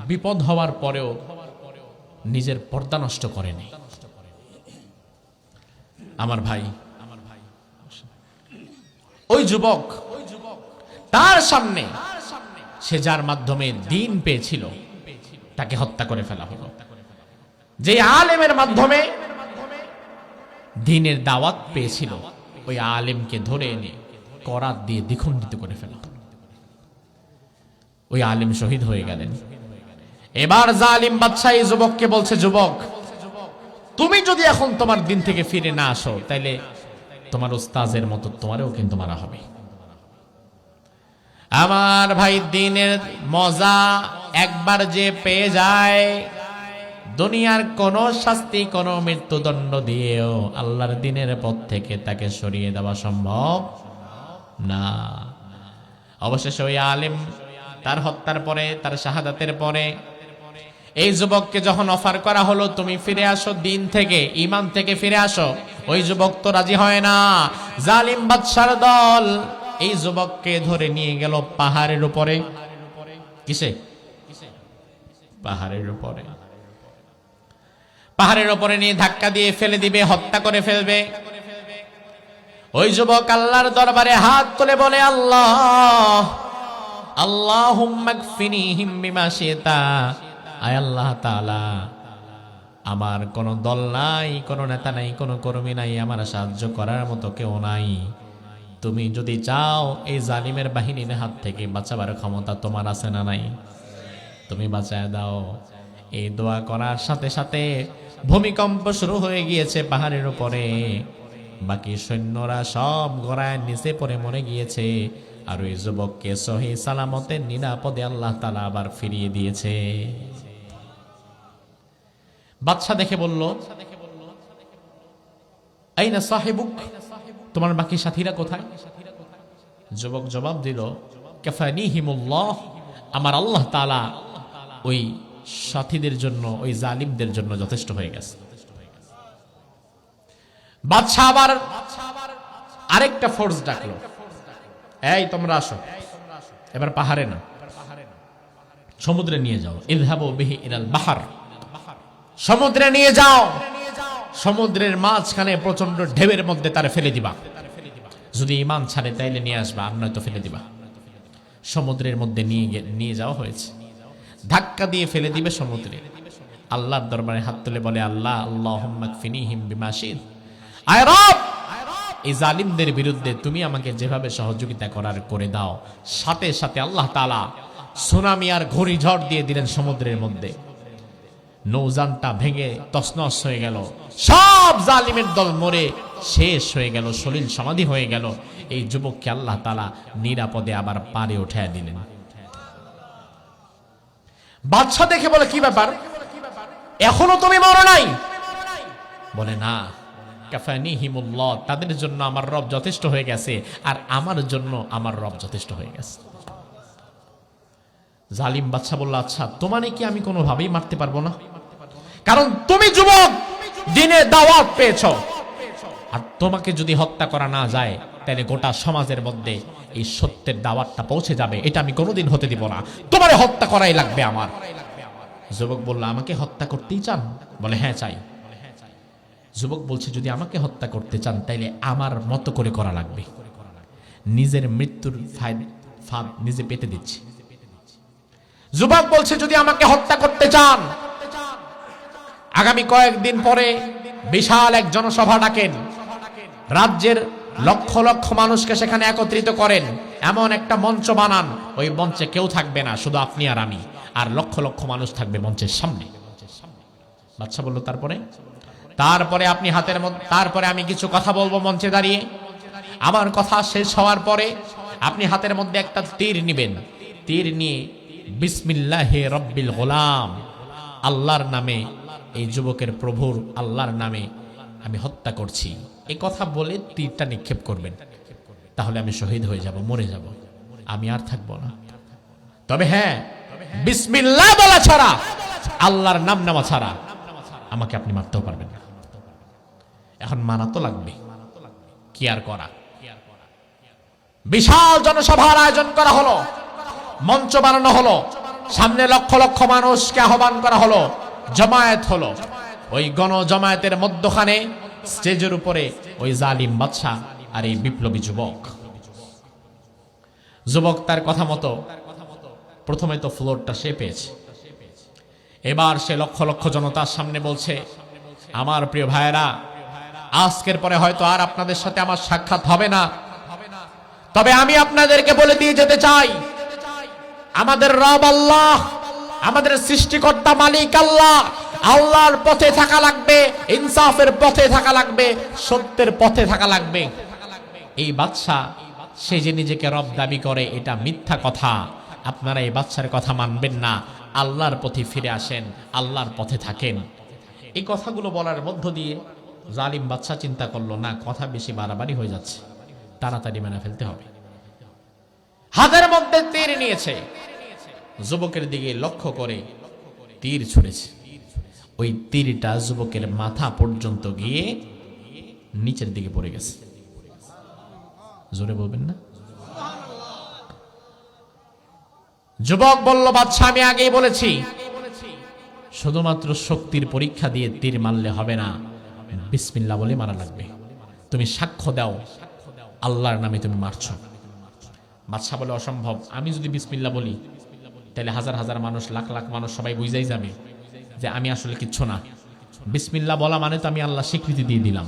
বিপদ হওয়ার পরেও নিজের পর্দা নষ্ট করেনি। আমার ভাই, ওই যুবক, তার সামনে সে যার মাধ্যমে দ্বীন পেয়েছিল তাকে হত্যা করে ফেলা হলো। যে আলেমের মাধ্যমে দ্বীনের দাওয়াত পেয়েছিল ওই আলেমকে ধরে এনে করাত দিয়ে দ্বিখণ্ডিত করে ফেলা। ওই আলেম শহীদ হয়ে গেলেন। এবার জালিম বাদশা এই যুবককে বলছে, যুবক তুমি যদি এখন তোমার দিন থেকে ফিরে না আসো তাইলে তোমার উস্তাজের মতো তোমারও কিন্তু মারা হবে। আমার ভাই, দ্বীনের মজা একবার যে পেয়ে যায়, দুনিয়ার কোন শাস্তি, কোন মৃত্যুদণ্ড দিয়েও আল্লাহর দ্বীনের পথ থেকে তাকে সরিয়ে দেওয়া সম্ভব না। অবশেষে ওই আলেম তার হত্যার পরে, তার শাহাদাতের পরে এই যুবককে যখন অফার করা হলো তুমি ফিরে আসো দ্বীন থেকে, ঈমান থেকে ফিরে আসো, ওই যুবক তো রাজি হয় না। জালিম বাদশার দল এই যুবককে ধরে নিয়ে গেল পাহাড়ের উপরে। কিসে? পাহাড়ের উপরে। পাহাড়ের উপরে নিয়ে ধাক্কা দিয়ে ফেলে দিবে, হত্যা করে ফেলবে। ওই যুবক আল্লাহর দরবারে হাত তুলে বলে, আল্লাহ, আল্লাহুম্মা কফিনিহিম বিমা শিতা। আয় আল্লাহ তাআলা, আমার কোন দল নাই, কোন নেতা নাই, কোন কর্মী নাই, আমার সাহায্য করার মতো কেউ নাই। তুমি যদি চাও এই জালিমের বাহিনীর হাত থেকে বাঁচাবার ক্ষমতা তোমার আছে না নাই? তুমি বাঁচায় দাও। এই দোয়া করার সাথে সাথে ভূমিকম্প শুরু হয়ে গিয়েছে পাহাড়ের উপরে। বাকি সৈন্যরা সব গড়ায় নিচে পড়ে মরে গিয়েছে, আর ওই যুবককে সহি সালামতে নিরাপদে আল্লাহ তাআলা আবার ফিরিয়ে দিয়েছে। বাদশা দেখে বলল, আইনা সাহিবুক, তোমার বাকি সাথীরা কোথায়? যুবক জবাব দিল, কাফানিহিমুল্লাহ, আমার আল্লাহ তাআলা ওই সাথীদের জন্য, ওই জালিমদের জন্য যথেষ্ট হয়ে গেছে। বাদশা আবার আরেকটা ফোর্স ডাকলো, এই তোমরা আসো, এবার পাহাড়ে না, সমুদ্রে নিয়ে যাও। ইযহাবু বিহি ইলাল বাহর, সমুদ্রে নিয়ে যাও, সমুদ্রের মাঝখানে প্রচন্ড ঢেউয়ের মধ্যে তারে ফেলে দিবা। যদি ঈমান ছাড়ে তাইলে নিয়ে আসবা, আর নয়তো ফেলে দিবা। সমুদ্রের মধ্যে নিয়ে যাওয়া হয়েছে, ধাক্কা দিয়ে ফেলে দিবে সমুদ্রে। আল্লাহর দরবারে হাত তুলে বলে, আল্লাহ, আল্লাহুম্মা কফিনিহিম বিমা শিত। আয় রব, এই জালিমদের বিরুদ্ধে তুমি আমাকে যেভাবে সহযোগিতা করার করে দাও। সাথে সাথে আল্লাহ তাআলা সুনামি আর ঘূর্ণিঝড় দিয়ে দিলেন সমুদ্রের মধ্যে। নৌযানটা ভেঙে তছনছ হয়ে গেল, সব জালিমের দল মরে শেষ হয়ে গেল, সলিল সমাধি হয়ে গেল। এই যুবককে আল্লাহ তাআলা নিরাপদে আবার পারে উঠায় দিলেন। বাদশা দেখে বলে, কি ব্যাপার, এখনো তুমি মরো নাই? বলে, না, কাফানিহিমুল্লাহ, তাদের জন্য আমার রব যথেষ্ট হয়ে গেছে, আর আমার জন্য আমার রব যথেষ্ট হয়ে গেছে। জালিম বাদশা বলল, আচ্ছা তোমারে কি আমি কোনোভাবেই মারতে পারবো না? কারণ তুমি যুবক, দিনে দাওয়াত পেয়েছো, আর তোমাকে যদি হত্যা করা না যায় তাহলে গোটা সমাজের মধ্যে এই সত্যের দাওয়াতটা পৌঁছে যাবে, এটা আমি কোনোদিন হতে দিব না, তোমারে হত্যা করাই লাগবে আমার। যুবক বলল, আমাকে হত্যা করতেই চান? বলে, হ্যাঁ চাই। যুবক বলছে, যদি আমাকে হত্যা করতে চান তাইলে আমার মতো করে করা লাগবে, নিজের মৃত্যুর ফাঁদ নিজে পেতে দিচ্ছি। যুবক বলছে, যদি আমাকে হত্যা করতে চান আগামী কয়েকদিন পরে বিশাল এক জনসভা ডাকেন, রাজ্যের লক্ষ লক্ষ মানুষকে সেখানে একত্রিত করেন, এমন একটা মঞ্চ বানান, ওই মঞ্চে কেউ থাকবে না, শুধু আপনি আর আমি, আর লক্ষ লক্ষ মানুষ থাকবে মঞ্চের সামনে। বাদশা বলল, তারপরে আপনি হাতের মধ্যে, তারপরে আমি কিছু কথা বলবো মঞ্চে দাঁড়িয়ে, আমার কথা শেষ হওয়ার পরে আপনি হাতের মধ্যে একটা তীর নিবেন, তীর নিয়ে বিসমিল্লাহে রব্বিল গোলাম, আল্লাহর নামে, এই যুবকের প্রভুর আল্লাহর নামে আমি হত্যা করছি, এই কথা বলে তীরটা নিক্ষেপ করবেন, তাহলে আমি শহীদ হয়ে যাব, মরে যাব, আমি আর থাকবো না। তবে হ্যাঁ, বিসমিল্লাহ বলা ছাড়া, আল্লাহর নাম নেওয়া ছাড়া আমাকে আপনি মারতেও পারবেন না। এখন মানা তো লাগবে, কি আর করা। বিশাল জনসভার আয়োজন করা হলো, মঞ্চ বানানো হলো, সামনে লক্ষ লক্ষ মানুষকে আহ্বান করা হলো, জমায়েত হলো। ওই গণ জমায়েতের মধ্যখানে স্টেজের উপরে ওই জালিম বাদশা আর এই বিপ্লবী যুবক। যুবক তার কথা মতো প্রথমে তো ফ্লোরটা সে পেয়েছে, এবার সে লক্ষ লক্ষ জনতার সামনে বলছে, আমার প্রিয় ভাইয়েরা, আজকের পরে হয়তো আর আপনাদের সাথে আমার সাক্ষাৎ হবে না, তবে আমি আপনাদেরকে বলে দিয়ে যেতে চাই, আমাদের রব আল্লাহ, আমাদের সৃষ্টিকর্তা মালিক আল্লাহ, আল্লাহর পথে থাকা লাগবে, ইনসাফের পথে থাকা লাগবে, সত্যের পথে থাকা লাগবে। এই বাদশা, সে যে নিজেকে রব দাবি করে, এটা মিথ্যা কথা, আপনারা এই বাদশার কথা মানবেন না, আল্লাহর পথে ফিরে আসেন, আল্লাহর পথে থাকেন। এই কথাগুলো বলার মধ্য দিয়ে জালিম বাদশা চিন্তা করলো, না, কথা বেশি বাড়াবাড়ি হয়ে যাচ্ছে, তাড়াতাড়ি মেনে ফেলতে হবে। হাতের মধ্যে তীর নিয়েছে, যুবকের দিকে লক্ষ্য করে তীর ছুঁড়েছে। ওই তীরটা যুবকের মাথা পর্যন্ত গিয়ে নিচের দিকে পড়ে গেছে। জোরে বলবেন না? যুবক বলল, বাদশা, আমি আগেই বলেছি, শুধুমাত্র শক্তির পরীক্ষা দিয়ে তীর মারলে হবে না, বিসমিল্লাহ বলে মারা লাগবে। তুমি সাক্ষ্য দাও আল্লাহর নামে তুমি মারছো। বাদশা বলে, অসম্ভব, আমি যদি বিসমিল্লাহ বলি তাহলে হাজার হাজার মানুষ, লাখ লাখ মানুষ সবাই বুঝাই যাবে যে আমি আসলে কিচ্ছু না। বিসমিল্লাহ বলা মানে তো আমি আল্লাহ স্বীকৃতি দিয়ে দিলাম,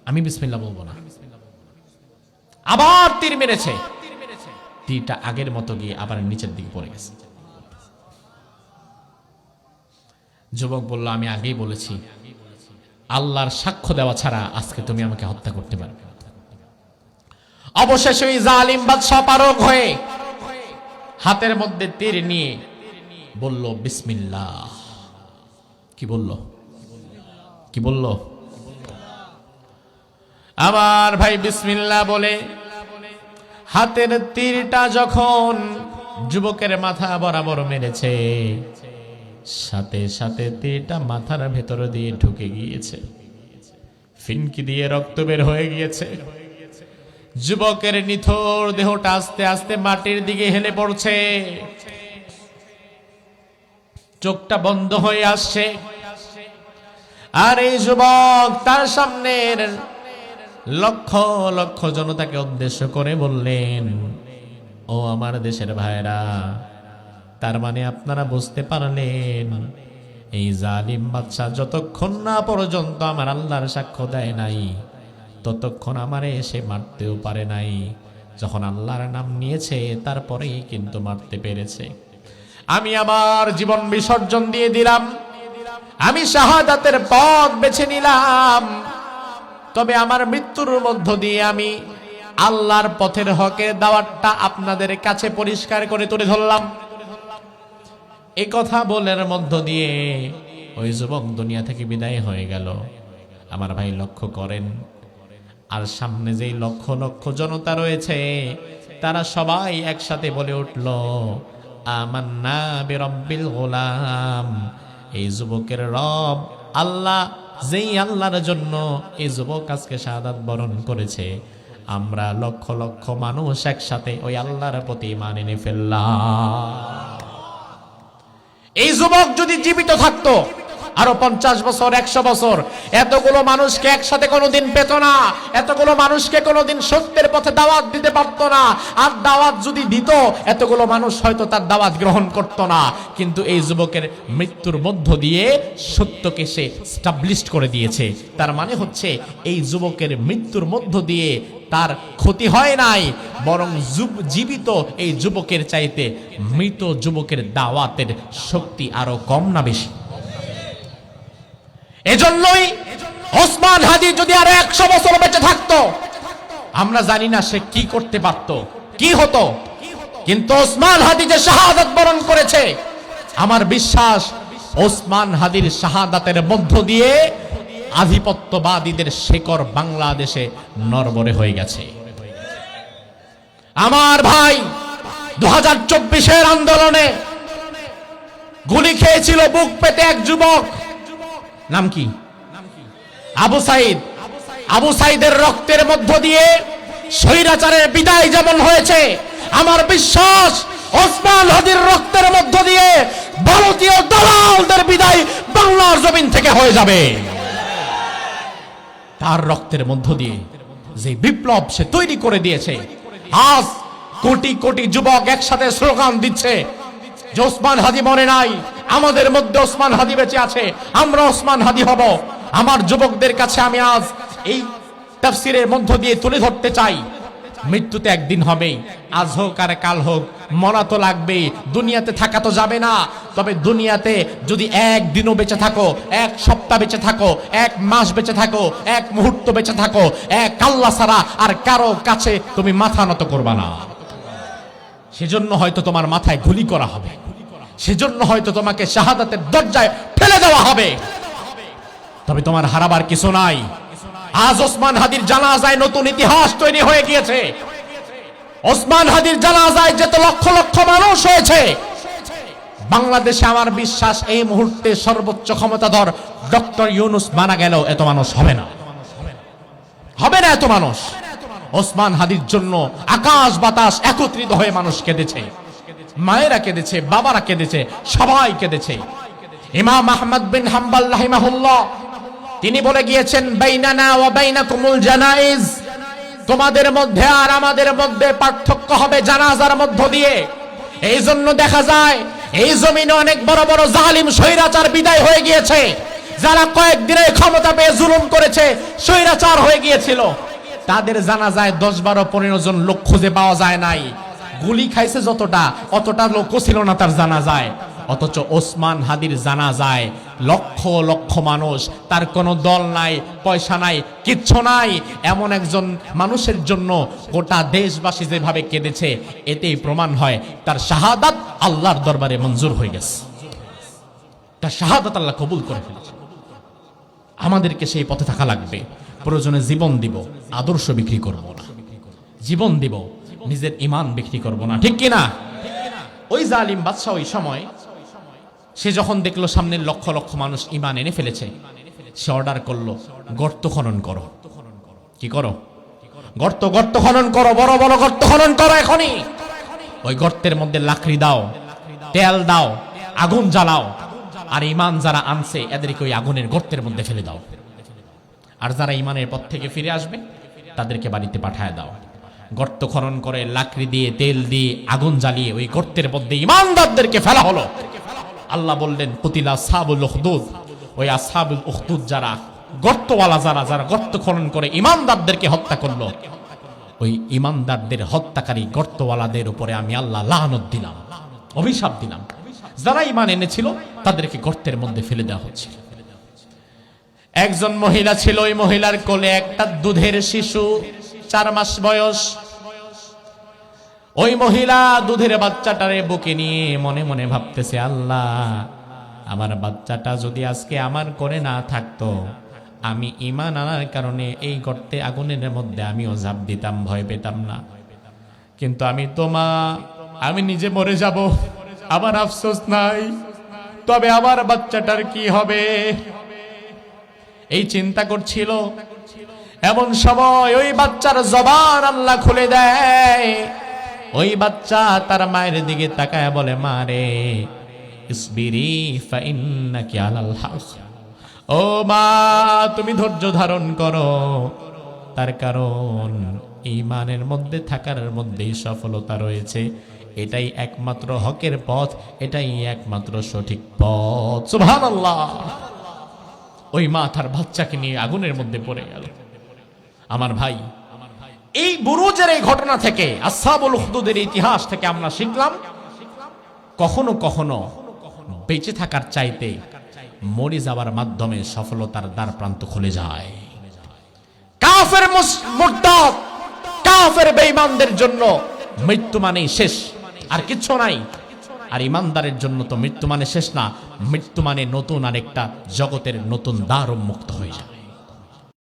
আমি বিসমিল্লাহ বলবো না। আবার তীর মেরেছে, তীরটা আগের মতো গিয়ে আবার নিচের দিকে পড়ে গেছে। যুবক বলল, আমি আগেই বলেছি, আল্লাহর সাক্ষ্য দেওয়া ছাড়া আজকে তুমি আমাকে হত্যা করতে পারবে না। অবশেষে ওই জালিম বাদশা পারক হয়ে হাতের মধ্যে তীর নিয়ে বলল, বিসমিল্লাহ। কি বলল? কি বলল? আমার ভাই বিসমিল্লাহ বলে হাতের তীরটা যখন যুবকের মাথা বরাবর মেরেছে, সাথে সাথে তীরটা মাথার ভেতর দিয়ে ঢুকে গিয়েছে, ফিনকি দিয়ে রক্ত বের হয়ে গিয়েছে। যুবকের নিথর দেহটা আস্তে আস্তে মাটির দিকে হেলে পড়ছে, চোখটা বন্ধ হয়ে আসছে। আর এই যুবক তার সামনের লক্ষ লক্ষ জনতাকে উদ্দেশ্য করে বললেন, ও আমার দেশের ভাইরা, তার মানে আপনারা বুঝতে পারলেন, এই জালিম বাদশা যতক্ষণ না পর্যন্ত আমার আল্লাহর সাক্ষ্য দেয় নাই, ততক্ষণ আমারে এসে মারতেও পারে নাই। যখন আল্লাহর নাম নিয়েছে তারপরেই কিন্তু মারতে পেরেছে। আমি আমার জীবন বিসর্জন দিয়ে দিলাম, আমি শাহাদাতের পথ বেছে নিলাম, তবে আমার মৃত্যুর মধ্য দিয়ে আমি আল্লাহর পথের হকের দাওয়াতটা আপনাদের কাছে পরিষ্কার করে তুলে ধরলাম। এই কথা বলার মধ্য দিয়ে ওই যুবক দুনিয়া থেকে বিদায় হয়ে গেল। আমার ভাই লক্ষ্য করেন, আর সামনে যেই লক্ষ লক্ষ জনতা রয়েছে তারা সবাই একসাথে বলে উঠল, আমান্না বিরব্বিল গোলাম। এই যুবকের রব আল্লাহ, যেই আল্লাহর জন্য এই যুবক আজকে শাহাদাত বরণ করেছে, আমরা লক্ষ লক্ষ মানুষ একসাথে ওই আল্লাহর প্রতি ঈমান এনে ফেললাম। এই যুবক যদি জীবিত থাকতো আরো 50 বছর 100 বছর, এতগুলো মানুষকে একসাথে কোনোদিন পেত না, এতগুলো মানুষকে কোনোদিন সত্যের পথে দাওয়াত দিতে পারত না। আর দাওয়াত যদি দিত, এতগুলো মানুষ হয়তো তার দাওয়াত গ্রহণ করত না। কিন্তু এই যুবকের মৃত্যুর মধ্য দিয়ে সত্যকে সে স্টাবলিশড করে দিয়েছে। তার মানে হচ্ছে এই যুবকের মৃত্যুর মধ্য দিয়ে তার ক্ষতি হয় নাই, বরং জীবিত এই যুবকের চাইতে মৃত যুবকের দাওয়াতের শক্তি আরো কম না বেশি? এজন্যই ওসমান হাদি যদি আরো 100 বছর বেঁচে থাকতো, আমরা জানি না সে কি করতে পারত, কি হতো। কিন্তু ওসমান হাদি যে শাহাদাত বরণ করেছে, আমার বিশ্বাস ওসমান হাদির শাহাদাতের মধ্য দিয়ে আধিপত্যবাদীদের শেকড় বাংলাদেশে নড়বড়ে হয়ে গেছে। আমার ভাই 2024-এর আন্দোলনে গুলি খেয়েছিল বুক পেতে এক যুবক, নাম কি? আবু সাইদ। আবু সাইদের রক্তের মধ্য দিয়ে স্বৈরাচারের বিদায় যেমন হয়েছে, আমার বিশ্বাস ওসমান হাদির রক্তের মধ্য দিয়ে ভারতীয় দালালদের বিদায় বাংলার জমিন থেকে হয়ে যাবে। তার রক্তের মধ্য দিয়ে যে বিপ্লব সে তৈরি করে দিয়েছে, আজ কোটি কোটি যুবক একসাথে স্লোগান দিচ্ছে যে ওসমান হাদি মরে নাই, আমাদের মধ্যে ওসমান হাদি বেঁচে আছে, আমরা ওসমান হাদি হব। আমার যুবকদের কাছে আমি আজ এই তাফসীরের মধ্য দিয়ে তুলে ধরতে চাই, মৃত্যুতে একদিন হবেই, আজ হোক আর কাল হোক, মরা তো লাগবেই। দুনিয়াতে থাকা তো যাবে না, তবে দুনিয়াতে যদি একদিনও বেঁচে থাকো, এক সপ্তাহ বেঁচে থাকো, এক মাস বেঁচে থাকো, এক মুহূর্ত বেঁচে থাকো, এক আল্লাহ ছাড়া আর কারো কাছে তুমি মাথা নত করবা না। সেজন্য হয়তো তোমার মাথায় গুলি করা হবে, সেজন্য হয়তো তোমাকে শাহাদাতের দরজায় ফেলে দেওয়া হবে, তবে তোমার হারাবার কিছু নাই। আজ ওসমান হাদির জানাজায় নতুন ইতিহাস তৈরি হয়ে গিয়েছে। ওসমান হাদির জানাজায় যত লক্ষ লক্ষ মানুষ হয়েছে, বাংলাদেশে আমার বিশ্বাস এই মুহূর্তে সর্বোচ্চ ক্ষমতাধর ডক্টর ইউনূস মারা গেল এত মানুষ হবে না, হবে না এত মানুষ। ওসমান হাদির জন্য আকাশ বাতাস একত্রিত হয়ে মানুষ কেঁদেছে, মায়েরা কেঁদেছে, বাবারা কেঁদেছে, সবাই কেঁদেছে। ইমাম আহমদ বিন হাম্বল রাহিমাহুল্লাহ তিনি বলে গিয়েছেন, বাইনানা ওয়া বাইনাকুমুল জানাইজ, তোমাদের মধ্যে আর আমাদের মধ্যে পার্থক্য হবে জানাজার মধ্য দিয়ে। এই জন্য দেখা যায় এই জমিনে অনেক বড় বড় জালিম স্বৈরাচার বিদায় হয়ে গিয়েছে, যারা কয়েকদিনের ক্ষমতা পেয়ে জুলুম করেছে, স্বৈরাচার হয়ে গিয়েছিল, তাদের জানাজায় 10, 12, 15 জন লোক খুঁজে পাওয়া যায় নাই। গুলি খাইছে যতটা, অতটা লোকও ছিল না তার জানাজায়। অথচ ওসমান হাদির জানাজায় লক্ষ লক্ষ মানুষ, তার কোনো দল নাই, পয়সা নাই, কিচ্ছু নাই, এমন একজন মানুষের জন্য গোটা দেশবাসী যেভাবে কেঁদেছে, এতেই প্রমাণ হয় তার শাহাদাত আল্লাহর দরবারে মঞ্জুর হয়ে গেছে, তার শাহাদাত আল্লাহ কবুল করে ফেলেছে। আমাদেরকে সেই পথে থাকা লাগবে। প্রয়োজনে জীবন দিব, আদর্শ বিক্রি করব না। জীবন দিব, নিজের ঈমান বিক্রি করব না, ঠিক কিনা? ওই জালিম বাদশা ওই সময় সে যখন দেখলো সামনের লক্ষ লক্ষ মানুষ ঈমান এনে ফেলেছে, সে অর্ডার করলো, গর্ত খনন করো। কি করো? গর্ত খনন করো, বড় বড় গর্ত খনন করো এখনই। ওই গর্তের মধ্যে লাকড়ি দাও, তেল দাও, আগুন জ্বালাও, আর ঈমান যারা আনছে এদেরকে ওই আগুনের গর্তের মধ্যে ফেলে দাও। আর যারা ঈমানের পথ থেকে ফিরে আসবে তাদেরকে বাড়িতে পাঠায় দাও। গর্ত খনন করে লাকড়ি দিয়ে, তেল দিয়ে, আগুন জ্বালিয়ে ওই গর্তের মধ্যে ঈমানদারদেরকে ফেলা হলো। আল্লাহ বললেন, কুতিলা আসহাবুল উখদুদ, ওই আসহাবুল উখদুদ যারা গর্তওয়ালা, যারা গর্ত খনন করে ঈমানদারদেরকে হত্যা করলো, ওই ঈমানদারদের হত্যাকারী গর্তওয়ালাদের উপরে আমি আল্লাহ লানত দিলাম, অভিশাপ দিলাম। যারা ঈমান এনেছিল তাদেরকে গর্তের মধ্যে ফেলে দেওয়া হচ্ছে। একজন মহিলা ছিল, ওই মহিলার কোলে একটা দুধের শিশু, 4 মাস বয়স। ওই মহিলা দুধের বাচ্চাটারে বুকে নিয়ে মনে মনে ভাবতেছে, আল্লাহ, আমার বাচ্চাটা যদি আজকে আমার কোলে না থাকতো, আমি ঈমান আনার কারণে এই গর্তে আগুনের মধ্যে আমিও ঝাঁপ দিতাম, ভয় পেতাম না। কিন্তু আমি তো মা, আমি নিজে মরে যাব, আমার আফসোস নাই, তবে আমার বাচ্চাটার কি হবে, এই চিন্তা করছিল। এমন সময় ওই বাচ্চার জবান আল্লাহ খুলে দেয়। ওই বাচ্চা তার মায়ের দিকে তাকায় বলে, মা রে, ইসবিরি ফাইন্নাকি আলাল হক। ও মা, তুমি ধৈর্য ধারণ করো, তার কারণ ঈমানের মধ্যে থাকার মধ্যেই সফলতা রয়েছে। এটাই একমাত্র হকের পথ, এটাই একমাত্র সঠিক পথ। সুবহানাল্লাহ। ওই মা তার বাচ্চাকে নিয়ে আগুনের মধ্যে পড়ে গেল। আমার ভাই, এই বুরুজের এই ঘটনা থেকে, আসহাবুল উখদুদের ইতিহাস থেকে আমরা শিখলাম, কখনো কখনো বেঁচে থাকার চাইতে মরে যাওয়ার মাধ্যমে সফলতার দ্বার প্রান্ত খুলে যায়। কাফের মুরতাদ, কাফের বেঈমানদের জন্য মৃত্যু মানেই শেষ, আর কিচ্ছু নাই। আর ইমানদারের জন্য তো মৃত্যু মানে শেষ না, মৃত্যু মানে নতুন আরেকটা জগতের নতুন দ্বার উন্মুক্ত হয়ে যায়।